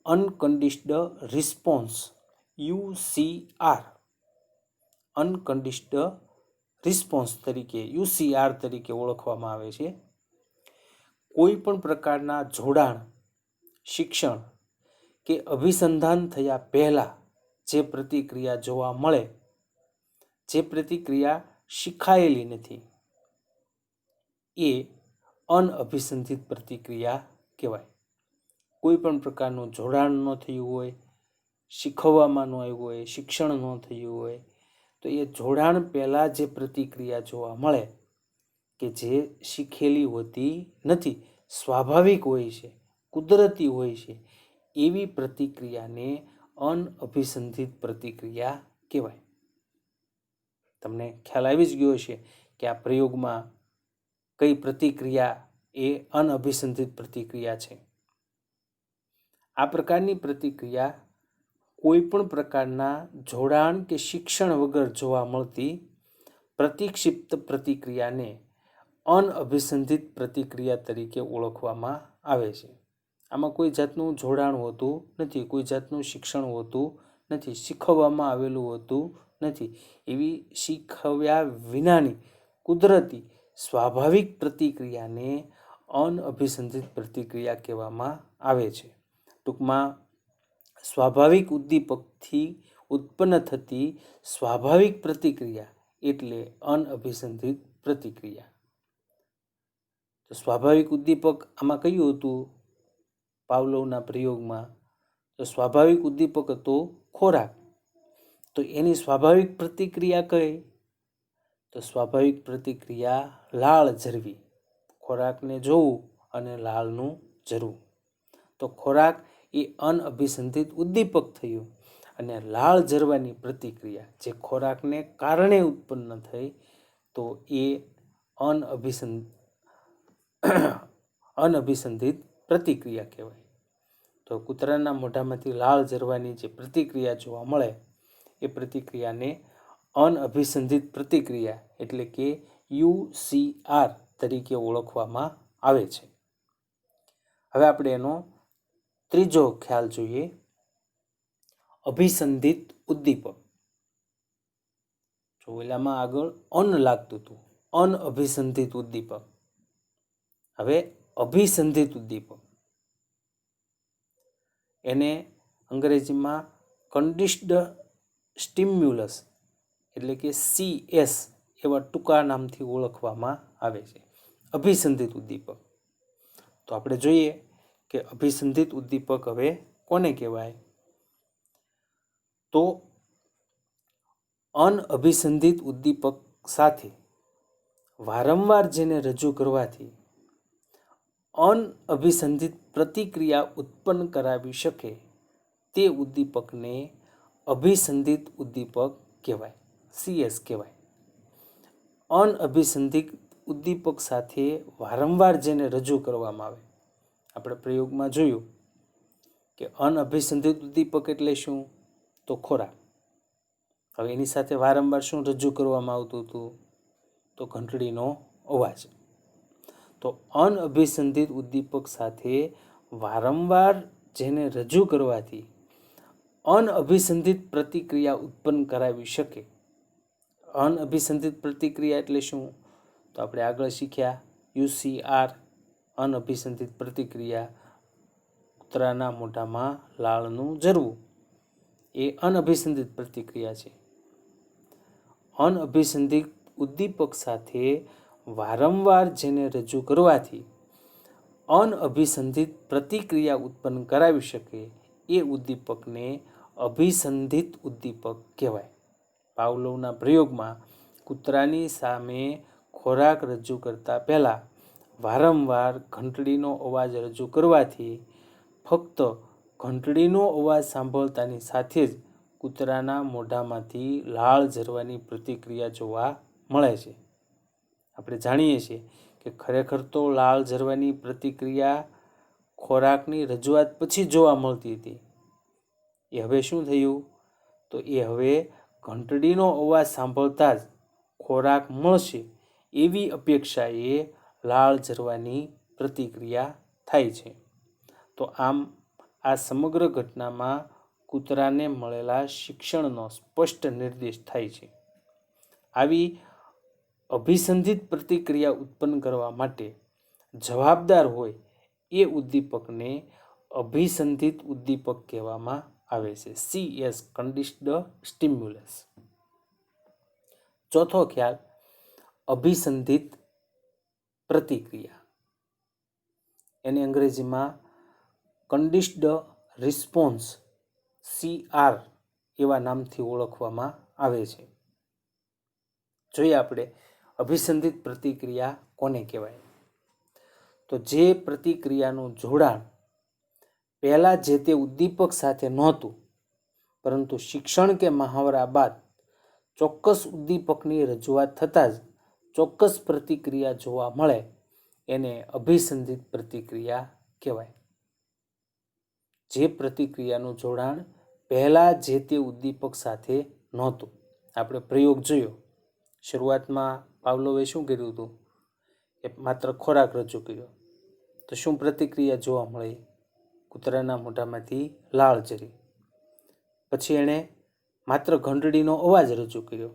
અનકન્ડિશન્ડ રિસ્પોન્સ UCR અનકન્ડિશન્ડ રિસ્પોન્સ તરીકે UCR તરીકે ઓળખવામાં આવે છે. કોઈ પણ પ્રકારના જોડાણ, શિક્ષણ કે અભિસંધાન થયા પહેલાં જે પ્રતિક્રિયા જોવા મળે, જે પ્રતિક્રિયા શીખાયેલી નથી, એ અનઅભિસંધિત પ્રતિક્રિયા કહેવાય. કોઈ પણ પ્રકારનું જોડાણ ન થયું હોય, શીખવવામાં ન આવ્યું હોય, શિક્ષણ ન થયું હોય, તો એ જોડાણ પહેલાં જે પ્રતિક્રિયા જોવા મળે કે જે શીખેલી હોતી નથી, સ્વાભાવિક હોય છે, કુદરતી હોય છે, એવી પ્રતિક્રિયાને અનઅભિસંધિત પ્રતિક્રિયા કહેવાય. તમને ખ્યાલ આવી જ ગયો છે કે આ પ્રયોગમાં કઈ પ્રતિક્રિયા એ અનઅભિસંધિત પ્રતિક્રિયા છે. આ પ્રકારની પ્રતિક્રિયા કોઈ પણ પ્રકારના જોડાણ કે શિક્ષણ વગર જોવા મળતી પ્રતિક્ષિપ્ત પ્રતિક્રિયાને અનઅભિસંધિત પ્રતિક્રિયા તરીકે ઓળખવામાં આવે છે. આમાં કોઈ જાતનું જોડાણ હોતું નથી, કોઈ જાતનું શિક્ષણ હોતું નથી, શીખવવામાં આવેલું હોતું નથી. એવી શીખવ્યા વિનાની કુદરતી સ્વાભાવિક પ્રતિક્રિયાને અનઅભિસંધિત પ્રતિક્રિયા કહેવામાં આવે છે. ટૂંકમાં સ્વાભાવિક ઉદ્દીપકથી ઉત્પન્ન થતી સ્વાભાવિક પ્રતિક્રિયા એટલે અનઅભિસંધિત પ્રતિક્રિયા. તો સ્વાભાવિક ઉદ્દીપક આમાં કયું હતું? પાવલોવના પ્રયોગમાં તો સ્વાભાવિક ઉદ્દીપક હતો ખોરાક. તો એની સ્વાભાવિક પ્રતિક્રિયા કઈ? તો સ્વાભાવિક પ્રતિક્રિયા લાળ ઝરવી, ખોરાકને જોવું અને લાળનું ઝરવું. તો ખોરાક એ અનઅભિસંધિત ઉદ્દીપક થયું અને લાળ ઝરવાની પ્રતિક્રિયા જે ખોરાકને કારણે ઉત્પન્ન થઈ તો એ અનઅભિસંધિત પ્રતિક્રિયા કહેવાય. તો કૂતરાના મોઢામાંથી લાળ ઝરવાની જે પ્રતિક્રિયા જોવા મળે એ પ્રતિક્રિયાને અનઅભિસંધિત પ્રતિક્રિયા એટલે કે UCR તરીકે ઓળખવામાં આવે છે. હવે આપણે એનો ત્રીજો ખ્યાલ જોઈએ, અભિસંધિત ઉદ્દીપક. જો ઓલામાં આગળ અન લાગતું હતું, અનઅભિસંધિત ઉદ્દીપક. હવે અભિસંધિત ઉદ્દીપક, એને અંગ્રેજીમાં કન્ડિશન્ડ સ્ટિમ્યુલસ એટલે કે CS એવા ટૂંકા નામથી ઓળખવામાં આવે છે, અભિસંધિત ઉદ્દીપક. તો આપણે જોઈએ કે અભિસંધિત ઉદ્દીપક હવે કોને કહેવાય? તો અનઅભિસંધિત ઉદ્દીપક સાથે વારંવાર જેને રજૂ કરવાથી અનઅભિસંધિત પ્રતિક્રિયા ઉત્પન્ન કરાવી શકે તે ઉદ્દીપકને અભિસંધિત ઉદ્દીપક કહેવાય, CS કહેવાય. અનઅભિસંધિત ઉદ્દીપક સાથે વારંવાર જેને રજૂ કરવામાં આવે, આપણે પ્રયોગમાં જોયું કે અનઅભિસંધિત ઉદ્દીપક એટલે શું? તો ખોરાક. હવે એની સાથે વારંવાર શું રજૂ કરવામાં આવતું હતું? તો ઘંટડીનો અવાજ. તો અનઅભિસંધિત ઉદ્દીપક સાથે વારંવાર જેને રજૂ કરવાથી અનઅભિસંધિત પ્રતિક્રિયા ઉત્પન્ન કરાવી શકે. અનઅભિસંધિત પ્રતિક્રિયા એટલે શું? તો આપણે આગળ શીખ્યા UCR, અનઅભિસંધિત પ્રતિક્રિયા, કૂતરાના મોઢામાં લાળનું ઝરવું, એ અનઅભિસંધિત પ્રતિક્રિયા છે. અનઅભિસંધિત ઉદ્દીપક સાથે વારંવાર જેને રજૂ કરવાથી અનઅભિસંધિત પ્રતિક્રિયા ઉત્પન્ન કરાવી શકે એ ઉદ્દીપકને અભિસંધિત ઉદ્દીપક કહેવાય. પાવલોવના પ્રયોગમાં કૂતરાની સામે ખોરાક રજૂ કરતા પહેલાં વારંવાર ઘંટડીનો અવાજ રજૂ કરવાથી ફક્ત ઘંટડીનો અવાજ સાંભળતાની સાથે જ કૂતરાના મોઢામાંથી લાળ ઝરવાની પ્રતિક્રિયા જોવા મળે છે. આપણે જાણીએ છીએ કે ખરેખર તો લાળ ઝરવાની પ્રતિક્રિયા ખોરાકની રજૂઆત પછી જોવા મળતી હતી. એ હવે શું થયું? તો એ હવે ઘંટડીનો અવાજ સાંભળતા જ ખોરાક મળશે એવી અપેક્ષાએ લાળ ઝરવાની પ્રતિક્રિયા થાય છે. તો આમ આ સમગ્ર ઘટનામાં કૂતરાને મળેલા શિક્ષણનો સ્પષ્ટ નિર્દેશ થાય છે. આવી અભિસંધિત પ્રતિક્રિયા ઉત્પન્ન કરવા માટે જવાબદાર હોય એ ઉદ્દીપકને અભિસંધિત ઉદ્દીપક કહેવામાં આવે છે, CS, કન્ડિશન્ડ સ્ટિમ્યુલસ. ચોથો ખ્યાલ, અભિસંધિત પ્રતિક્રિયા. એને અંગ્રેજીમાં કન્ડિશન્ડ રિસ્પોન્સ CR એવા નામથી ઓળખવામાં આવે છે. જોઈએ આપણે અભિસંધિત પ્રતિક્રિયા કોને કહેવાય. તો જે પ્રતિક્રિયાનું જોડાણ પહેલાં જે તે ઉદ્દીપક સાથે નહોતું, પરંતુ શિક્ષણ કે મહાવરા બાદ ચોક્કસ ઉદ્દીપકની રજૂઆત થતાં જ ચોક્કસ પ્રતિક્રિયા જોવા મળે, એને અભિસંધિત પ્રતિક્રિયા કહેવાય. જે પ્રતિક્રિયાનું જોડાણ પહેલાં જે તે ઉદ્દીપક સાથે નહોતું. આપણે પ્રયોગ જોયો. શરૂઆતમાં પાવલોવે શું કર્યું હતું? એ માત્ર ખોરાક રજૂ કર્યો તો શું પ્રતિક્રિયા જોવા મળી? કૂતરાના મોઢામાંથી લાળ ઝરી. પછી એણે માત્ર ઘંટડીનો અવાજ રજૂ કર્યો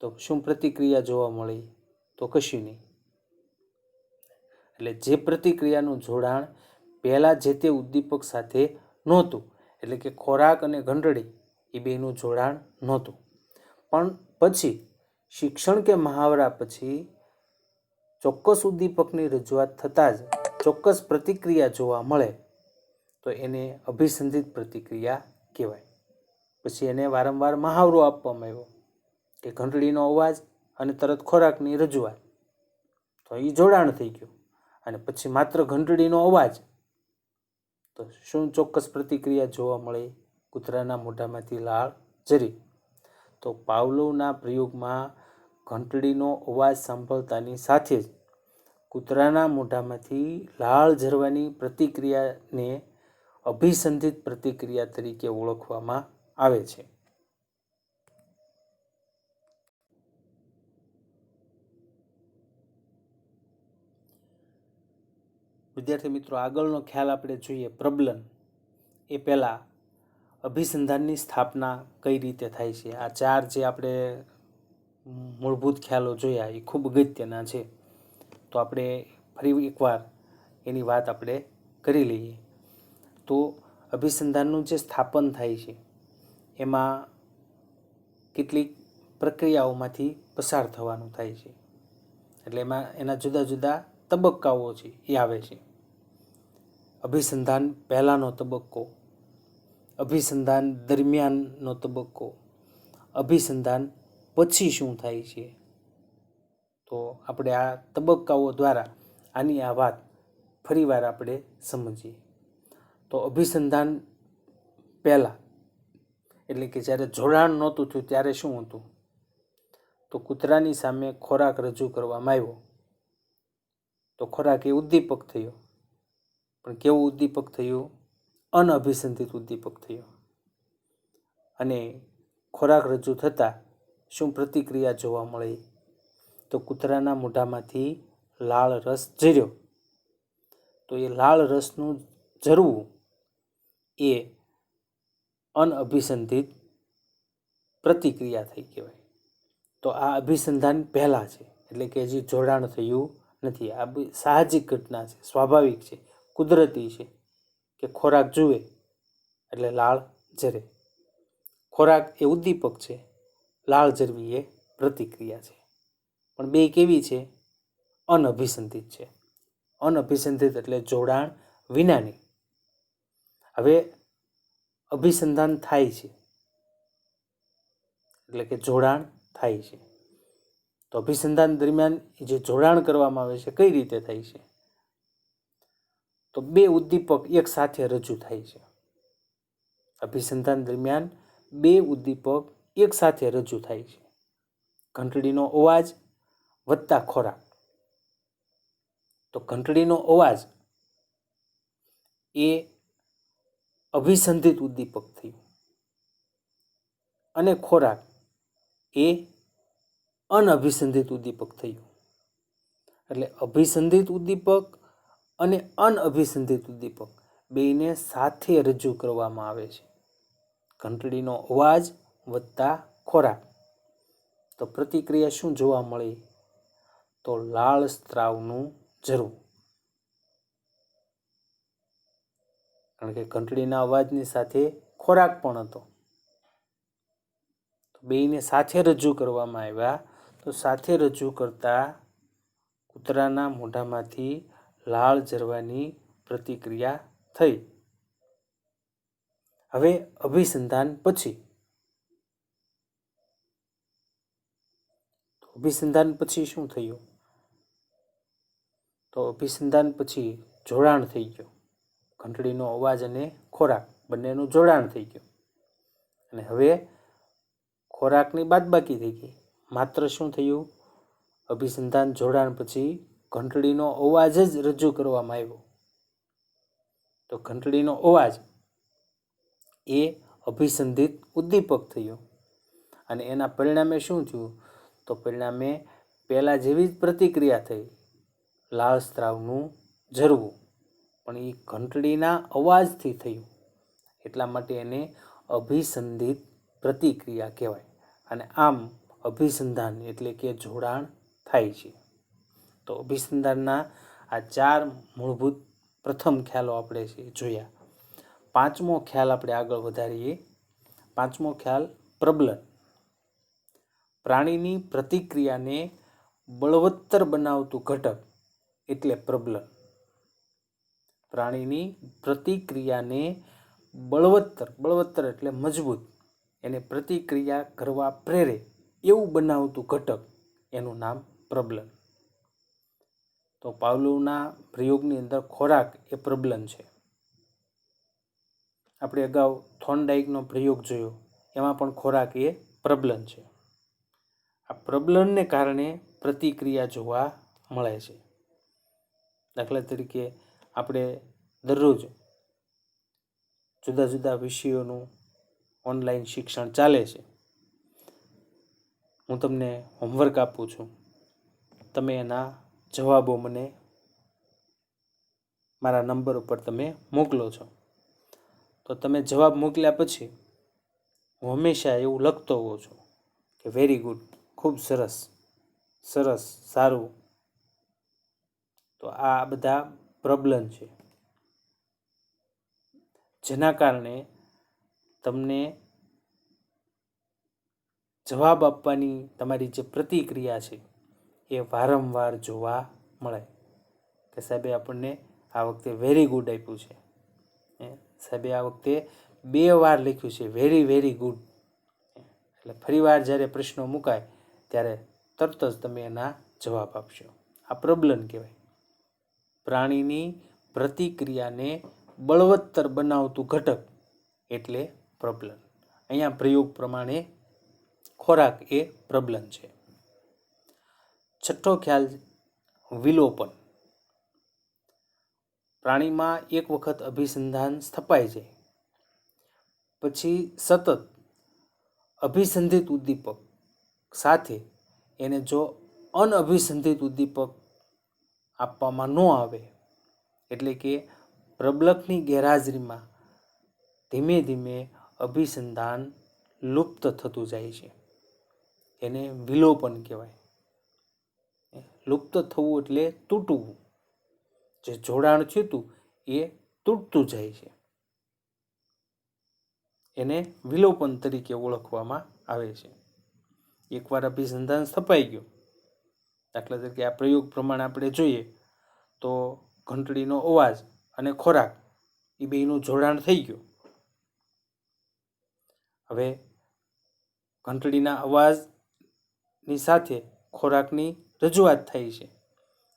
તો શું પ્રતિક્રિયા જોવા મળી? તો કશું નહીં. એટલે જે પ્રતિક્રિયાનું જોડાણ પહેલાં જે તે ઉદ્દીપક સાથે નહોતું, એટલે કે ખોરાક અને ઘંટડી એ બેનું જોડાણ નહોતું, પણ પછી શિક્ષણ કે મહાવરા પછી ચોક્કસ ઉદ્દીપકની રજૂઆત થતાં જ ચોક્કસ પ્રતિક્રિયા જોવા મળે તો એને અભિસંધિત પ્રતિક્રિયા કહેવાય. પછી એને વારંવાર મહાવરો આપવામાં આવ્યો કે ઘંટડીનો અવાજ અને તરત ખોરાકની રજૂઆત, તો એ જોડાણ થઈ ગયું. અને પછી માત્ર ઘંટડીનો અવાજ તો શું ચોક્કસ પ્રતિક્રિયા જોવા મળી? કૂતરાના મોઢામાંથી લાળ ઝરી. તો પાવલોવના પ્રયોગમાં ઘંટડીનો અવાજ સાંભળતાની સાથે જ કૂતરાના મોઢામાંથી લાળ ઝરવાની પ્રતિક્રિયાને અભિસંધિત પ્રતિક્રિયા તરીકે ઓળખવામાં આવે છે. વિદ્યાર્થી મિત્રો, આગળનો ખ્યાલ આપણે જોઈએ પ્રબલન. એ પહેલાં અભિસંધાનની સ્થાપના કઈ રીતે થાય છે. આ ચાર જે આપણે મૂળભૂત ખ્યાલો જોયા એ ખૂબ અગત્યના છે. તો આપણે ફરી એકવાર એની વાત આપણે કરી લઈએ. તો અભિસંધાનનું જે સ્થાપન થાય છે એમાં કેટલીક પ્રક્રિયાઓમાંથી પસાર થવાનું થાય છે. એટલે એમાં એના જુદા જુદા તબક્કાઓ છે એ આવે છે. અભિસંધાન પહેલાંનો તબક્કો, અભિસંધાન દરમિયાનનો તબક્કો, અભિસંધાન પછી શું થાય છે. તો આપણે આ તબક્કાઓ દ્વારા આની આ વાત ફરીવાર આપણે સમજીએ. તો અભિસંધાન પહેલાં એટલે કે જ્યારે જોડાણ નહોતું થયું ત્યારે શું હતું? તો કૂતરાની સામે ખોરાક રજૂ કરવામાં આવ્યો તો ખોરાક એ ઉદ્દીપક થયો, પણ કેવું ઉદ્દીપક થયું? અનઅભિસંધિત ઉદ્દીપક થયું. અને ખોરાક રજૂ થતાં શું પ્રતિક્રિયા જોવા મળી? તો કૂતરાના મોઢામાંથી લાળ રસ ઝર્યો. તો એ લાળ રસનું ઝરવું એ અનઅભિસંધિત પ્રતિક્રિયા થઈ કહેવાય. તો આ અભિસંધાન પહેલાં છે, એટલે કે હજી જોડાણ થયું નથી. આ સાહજિક ઘટના છે, સ્વાભાવિક છે, કુદરતી છે કે ખોરાક જુએ એટલે લાળ ઝરે. ખોરાક એ ઉદ્દીપક છે, લાળ ઝરવી એ પ્રતિક્રિયા છે. પણ બે કેવી છે? અનઅભિસંધિત છે. અનઅભિસંધિત એટલે જોડાણ વિનાની. હવે અભિસંધાન થાય છે એટલે કે જોડાણ થાય છે. તો અભિસંધાન દરમિયાન જે જોડાણ કરવામાં આવે છે કઈ રીતે થાય છે? તો બે ઉદ્દીપક એક સાથે રજૂ થાય છે. અભિસંધાન દરમિયાન બે ઉદ્દીપક એક સાથે રજૂ થાય છે. ઘંટડીનો અવાજ વત્તા ખોરાક. તો ઘંટડીનો અવાજ એ અભિસંધિત ઉદ્દીપક થયું અને ખોરાક એ અનઅભિસંધિત ઉદ્દીપક થયું. એટલે અભિસંધિત ઉદ્દીપક અને અનઅભિસંધિત ઉદ્દીપક બેને સાથે રજૂ કરવામાં આવે છે. ઘંટડીનો અવાજ વત્તા ખોરાક. તો પ્રતિક્રિયા શું જોવા મળી? તો લાળ સ્ત્રાવનું ઝરવું. કારણ કે ઘંટડીના અવાજની સાથે ખોરાક પણ હતો. બેયને સાથે રજૂ કરવામાં આવ્યા તો સાથે રજૂ કરતા કૂતરાના મોઢામાંથી લાળ ઝરવાની પ્રતિક્રિયા થઈ. હવે અભિસંધાન પછી શું થયું? તો અભિસંધાન પછી જોડાણ થઈ ગયું. ઘંટડીનો અવાજ અને ખોરાક બંનેનું જોડાણ થઈ ગયું. અને હવે ખોરાકની બાદબાકી થઈ ગઈ. માત્ર શું થયું? અભિસંધાન જોડાણ પછી ઘંટડીનો અવાજ જ રજૂ કરવામાં આવ્યો. તો ઘંટડીનો અવાજ એ અભિસંધિત ઉદ્દીપક થયો. અને એના પરિણામે શું થયું? તો પરિણામે પહેલાં જેવી જ પ્રતિક્રિયા થઈ, લાળ સ્ત્રાવનું ઝરવું, પણ એ ઘંટડીના અવાજથી થયું. એટલા માટે એને અભિસંધિત પ્રતિક્રિયા કહેવાય. અને આમ અભિસંધાન એટલે કે જોડાણ થાય છે. તો અભિસંધાનના આ 4 મૂળભૂત પ્રથમ ખ્યાલો આપણે જોયા. 5મો ખ્યાલ આપણે આગળ વધારીએ. 5મો ખ્યાલ પ્રબલન. પ્રાણીની પ્રતિક્રિયાને બળવત્તર બનાવતું ઘટક એટલે પ્રબલન. પ્રાણીની પ્રતિક્રિયાને બળવત્તર એટલે મજબૂત, એને પ્રતિક્રિયા કરવા પ્રેરે એવું બનાવતું ઘટક, એનું નામ પ્રબલન. તો પાવલોવના પ્રયોગની અંદર ખોરાક એ પ્રબલન છે. આપણે અગાઉ થોર્નડાઇકનો પ્રયોગ જોયો, એમાં પણ ખોરાક એ પ્રબલન છે. આ પ્રબલનને કારણે પ્રતિક્રિયા જોવા મળે છે. દાખલા તરીકે આપણે દરરોજ જુદા જુદા વિષયોનું ઓનલાઈન શિક્ષણ ચાલે છે. હું તમને હોમવર્ક આપું છું, તમે એના જવાબો મને મારા નંબર ઉપર તમે મોકલો છો. તો તમે જવાબ મોકલ્યા પછી હું હંમેશા એવું લખતો હોઉં છું કે વેરી ગુડ, ખૂબ સરસ, સારું. તો આ બધા પ્રબલન છે, જેના કારણે તમને જવાબ આપવાની તમારી જે પ્રતિક્રિયા છે એ વારંવાર જોવા મળે કે સાહેબે આપણને આ વખતે વેરી ગુડ આપ્યું છે, સાહેબે આ વખતે 2 વાર લખ્યું છે વેરી ગુડ. એટલે ફરીવાર જ્યારે પ્રશ્નો મુકાય ત્યારે તરત જ તમે એના જવાબ આપશો. આ પ્રબલન કહેવાય. પ્રાણીની પ્રતિક્રિયાને બળવત્તર બનાવતું ઘટક એટલે પ્રબલન. અહીંયા પ્રયોગ પ્રમાણે ખોરાક એ પ્રબલન છે. 6થો ખ્યાલ વિલોપન. પ્રાણીમાં એક વખત અભિસંધાન સ્થપાઈ જાય પછી સતત અભિસંધિત ઉદ્દીપક સાથે એને જો અનઅભિસંધિત ઉદ્દીપક આપવામાં ન આવે, એટલે કે પ્રબલકની ગેરહાજરીમાં ધીમે ધીમે અભિસંધાન લુપ્ત થતું જાય છે. એને વિલોપન કહેવાય. લુપ્ત થવું એટલે તૂટવું. જે જોડાણ થયું હતું એ તૂટતું જાય છે. એને વિલોપન તરીકે ઓળખવામાં આવે છે. એકવાર અભિસંધાન સ્થપાઈ ગયું, દાખલા તરીકે આ પ્રયોગ પ્રમાણે આપણે જોઈએ તો ઘંટડીનો અવાજ અને ખોરાક એ બેયનું જોડાણ થઈ ગયું. હવે ઘંટડીના અવાજની સાથે ખોરાકની રજૂઆત થાય છે,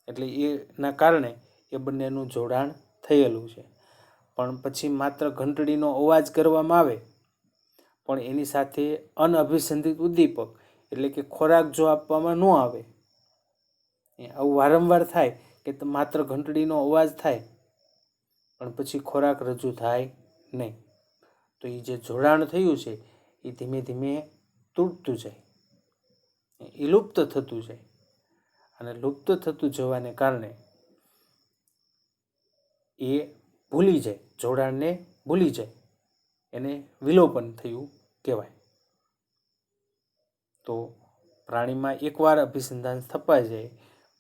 એટલે એના કારણે એ બંનેનું જોડાણ થયેલું છે. પણ પછી માત્ર ઘંટડીનો અવાજ કરવામાં આવે પણ એની સાથે અનઅભિસંધિત ઉદ્દીપક એટલે કે ખોરાક જો આપવામાં ન આવે, આવું વારંવાર થાય કે માત્ર ઘંટડીનો અવાજ થાય પણ પછી ખોરાક રજૂ થાય નહીં, તો એ જે જોડાણ થયું છે એ ધીમે ધીમે તૂટતું જાય, એ લુપ્ત થતું જાય. અને લુપ્ત થતું જવાને કારણે એ ભૂલી જાય, જોડાણને ભૂલી જાય, એને વિલોપન થયું કહેવાય. તો પ્રાણીમાં એકવાર અભિસંધાન સ્થપાઈ જાય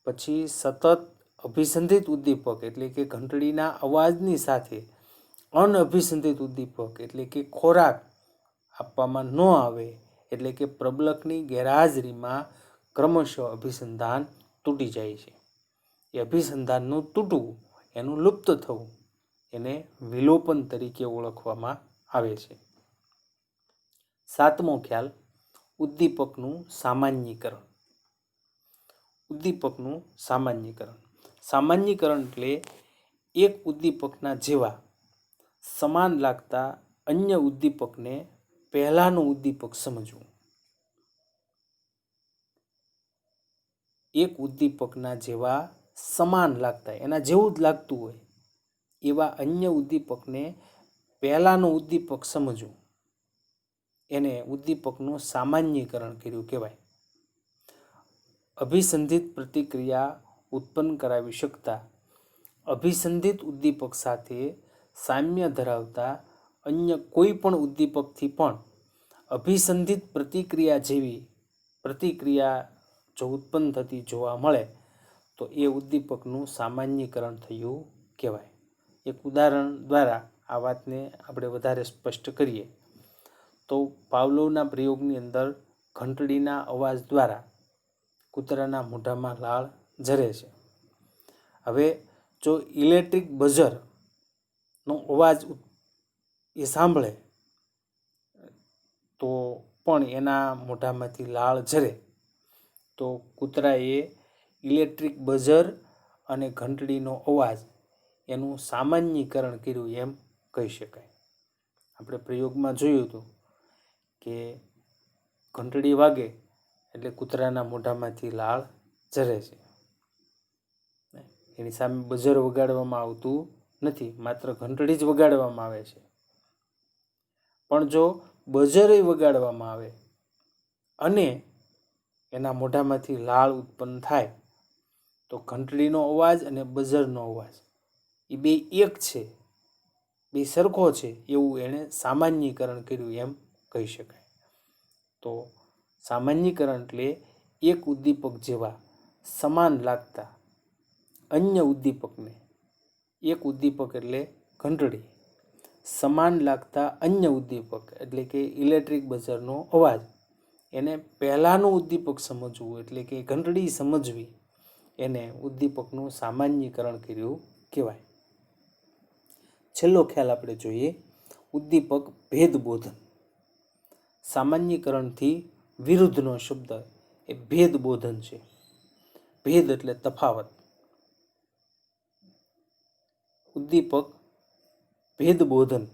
પછી સતત અભિસંધિત ઉદ્દીપક એટલે કે ઘંટડીના અવાજની સાથે અનઅભિસંધિત ઉદ્દીપક એટલે કે ખોરાક આપવામાં ન આવે, એટલે કે પ્રબલકની ગેરહાજરીમાં ક્રમશઃ અભિસંધાન તૂટી જાય છે. એ અભિસંધાનનું તૂટવું, એનું લુપ્ત થવું, એને વિલોપન તરીકે ઓળખવામાં આવે છે. સાતમો ખ્યાલ, ઉદ્દીપકનું સામાન્યીકરણ. ઉદ્દીપકનું સામાન્યીકરણ. સામાન્યીકરણ એટલે એક ઉદ્દીપકના જેવા સમાન લાગતા અન્ય ઉદ્દીપકને પહેલાનું ઉદ્દીપક સમજવું. એક ઉદ્દીપકના જેવા સમાન લાગતા, એના જેવું જ લાગતું હોય એવા અન્ય ઉદ્દીપકને પહેલાનું ઉદ્દીપક સમજવું, એને ઉદ્દીપકનું સામાન્યીકરણ કર્યું કહેવાય. અભિસંધિત પ્રતિક્રિયા ઉત્પન્ન કરાવી શકતા અભિસંધિત ઉદ્દીપક સાથે સામ્ય ધરાવતા અન્ય કોઈ પણ ઉદ્દીપકથી પણ અભિસંધિત પ્રતિક્રિયા જેવી પ્રતિક્રિયા જો ઉત્પન્ન થતી જોવા મળે તો એ ઉદ્દીપકનું સામાન્યીકરણ થયું કહેવાય. એક ઉદાહરણ દ્વારા આ વાતને આપણે વધારે સ્પષ્ટ કરીએ તો પાવલોવના પ્રયોગની અંદર ઘંટડીના અવાજ દ્વારા કૂતરાના મોઢામાં લાળ ઝરે છે. હવે જો ઇલેક્ટ્રિક બઝરનો અવાજ એ સાંભળે તો પણ એના મોઢામાંથી લાળ ઝરે, તો કૂતરાએ ઇલેક્ટ્રિક બઝર અને ઘંટડીનો અવાજ એનું સામાન્યીકરણ કર્યું એમ કહી શકાય. આપણે પ્રયોગમાં જોયું હતું કે ઘંટડી વાગે એટલે કૂતરાના મોઢામાંથી લાળ ઝરે છે. એની સામે બઝર વગાડવામાં આવતું નથી, માત્ર ઘંટડી જ વગાડવામાં આવે છે. પણ જો બઝર વગાડવામાં આવે અને એના મોઢામાંથી લાળ ઉત્પન્ન થાય તો ઘંટડીનો અવાજ અને બઝરનો અવાજ એ બે એક છે, બે સરખો છે એવું એણે સામાન્યીકરણ કર્યું એમ કહી શકાય. તો સામાન્યીકરણ એટલે એક ઉદ્દીપક જેવા સમાન લાગતા અન્ય ઉદ્દીપકને, એક ઉદ્દીપક એટલે ઘંટડી, સમાન લાગતા અન્ય ઉદ્દીપક એટલે કે ઇલેક્ટ્રિક બઝરનો અવાજ, એને પહેલાંનું ઉદ્દીપક સમજવું એટલે કે ઘંટડી સમજવી, એને ઉદ્દીપકનું સામાન્યીકરણ કર્યું કહેવાય. છેલ્લો ખ્યાલ આપણે જોઈએ, ઉદ્દીપક ભેદબોધન. સામાન્યીકરણથી વિરુદ્ધનો શબ્દ એ ભેદબોધન છે. ભેદ એટલે તફાવત. ઉદ્દીપક ભેદબોધન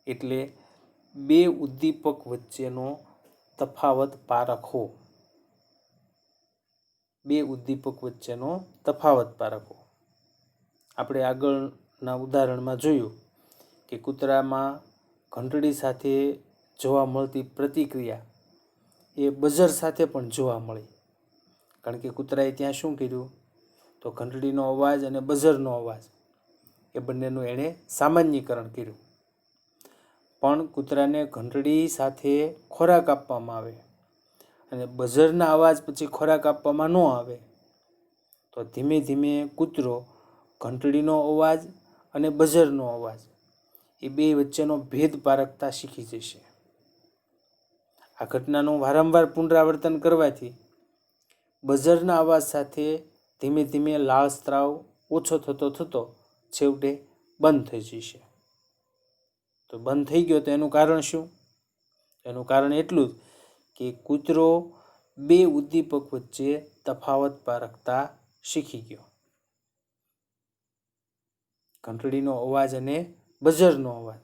એટલે બે ઉદ્દીપક વચ્ચેનો તફાવત પારખવો. બે ઉદ્દીપક વચ્ચેનો તફાવત પારખવો. આપણે આગળના ઉદાહરણમાં જોયું કે કૂતરામાં ઘંટડી સાથે જોવા મળતી પ્રતિક્રિયા એ બઝર સાથે પણ જોવા મળી, કારણ કે કૂતરાએ ત્યાં શું કર્યું તો ઘંટડીનો અવાજ અને બઝરનો અવાજ એ બંનેનું એણે સામાન્યીકરણ કર્યું. પણ કૂતરાને ઘંટડી સાથે ખોરાક આપવામાં આવે અને બઝરના અવાજ પછી ખોરાક આપવામાં ન આવે તો ધીમે ધીમે કૂતરો ઘંટડીનો અવાજ અને બઝરનો અવાજ એ બે વચ્ચેનો ભેદ પારખતા શીખી જશે. આ ઘટનાનું વારંવાર પુનરાવર્તન કરવાથી બઝરના અવાજ સાથે ધીમે ધીમે લાળ સ્ત્રાવ ઓછો થતો થતો છેવટે બંધ થઈ જશે. તો બંધ થઈ ગયો તો એનું કારણ શું? એનું કારણ એટલું જ કે કૂતરો બે ઉદ્દીપક વચ્ચે તફાવત પારખતા શીખી ગયો. ઘંટડીનો અવાજ અને બઝરનો અવાજ,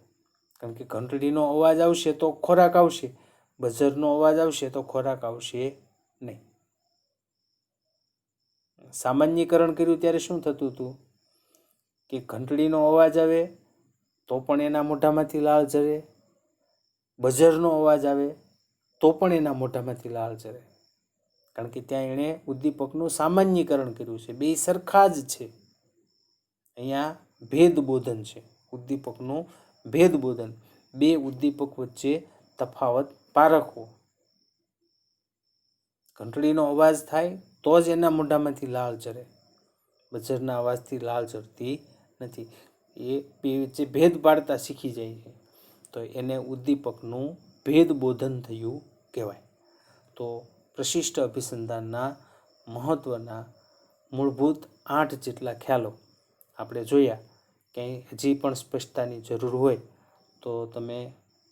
કારણ કે ઘંટડીનો અવાજ આવશે તો ખોરાક આવશે, બઝરનો અવાજ આવશે તો ખોરાક આવશે નહીં. સામાન્યીકરણ કર્યું ત્યારે શું થતું હતું કે ઘંટડીનો અવાજ આવે તો પણ એના મોઢામાંથી લાળ ઝરે, બઝરનો અવાજ આવે તો પણ એના મોઢામાંથી લાળ ઝરે, કારણ કે ત્યાં એણે ઉદ્દીપકનું સામાન્યીકરણ કર્યું છે. બે સરખા જ છે. અહીંયા ભેદબોધન છે, ઉદ્દીપકનું ભેદબોધન. બે ઉદ્દીપક વચ્ચે તફાવત પારખવો. ઘંટડીનો અવાજ થાય તો જ એના મોઢામાંથી લાળ ઝરે, બઝરના અવાજથી લાળ ઝરતી નથી. એ બે વચ્ચે ભેદ પાડતા શીખી જાય છે તો એને ઉદ્દીપકનું ભેદબોધન થયું કહેવાય. તો પ્રશિષ્ટ અભિસંધાનના મહત્ત્વના મૂળભૂત 8 જેટલા ખ્યાલો આપણે જોયા. ક્યાંય હજી પણ સ્પષ્ટતાની જરૂર હોય તો તમે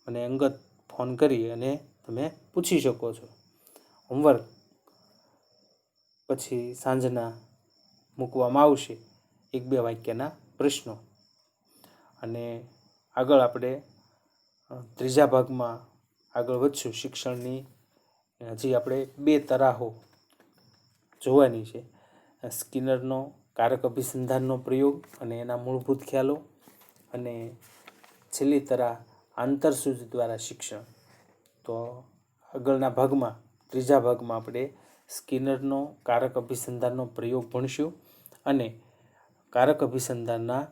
મને અંગત ફોન કરી અને તમે પૂછી શકો છો. હોમવર્ક પછી સાંજના મૂકવામાં આવશે 1-2 વાક્યના પ્રશ્નો. અને આગળ આપણે ત્રીજા ભાગમાં આગળ વધશું. શિક્ષણની હજી આપણે 2 તરાહો જોવાની છે. સ્કિનરનો કારક અભિસંધાનનો પ્રયોગ અને એના મૂળભૂત ખ્યાલો, અને છેલ્લી તરાહ આંતરસૂઝ દ્વારા શિક્ષણ. તો આગળના ભાગમાં, ત્રીજા ભાગમાં આપણે સ્કિનરનો કારક અભિસંધાનનો પ્રયોગ ભણીશું અને કારક અભિસંધાનના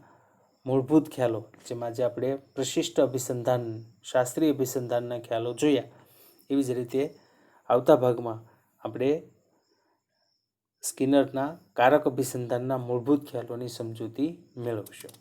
મૂળભૂત ખ્યાલો, જેમાં જે આપણે પ્રશિષ્ટ અભિસંધાન, શાસ્ત્રીય અભિસંધાનના ખ્યાલો જોયા, એવી જ રીતે આવતા ભાગમાં આપણે સ્કિનરના કારક અભિસંધાનના મૂળભૂત ખ્યાલોની સમજૂતી મેળવશું.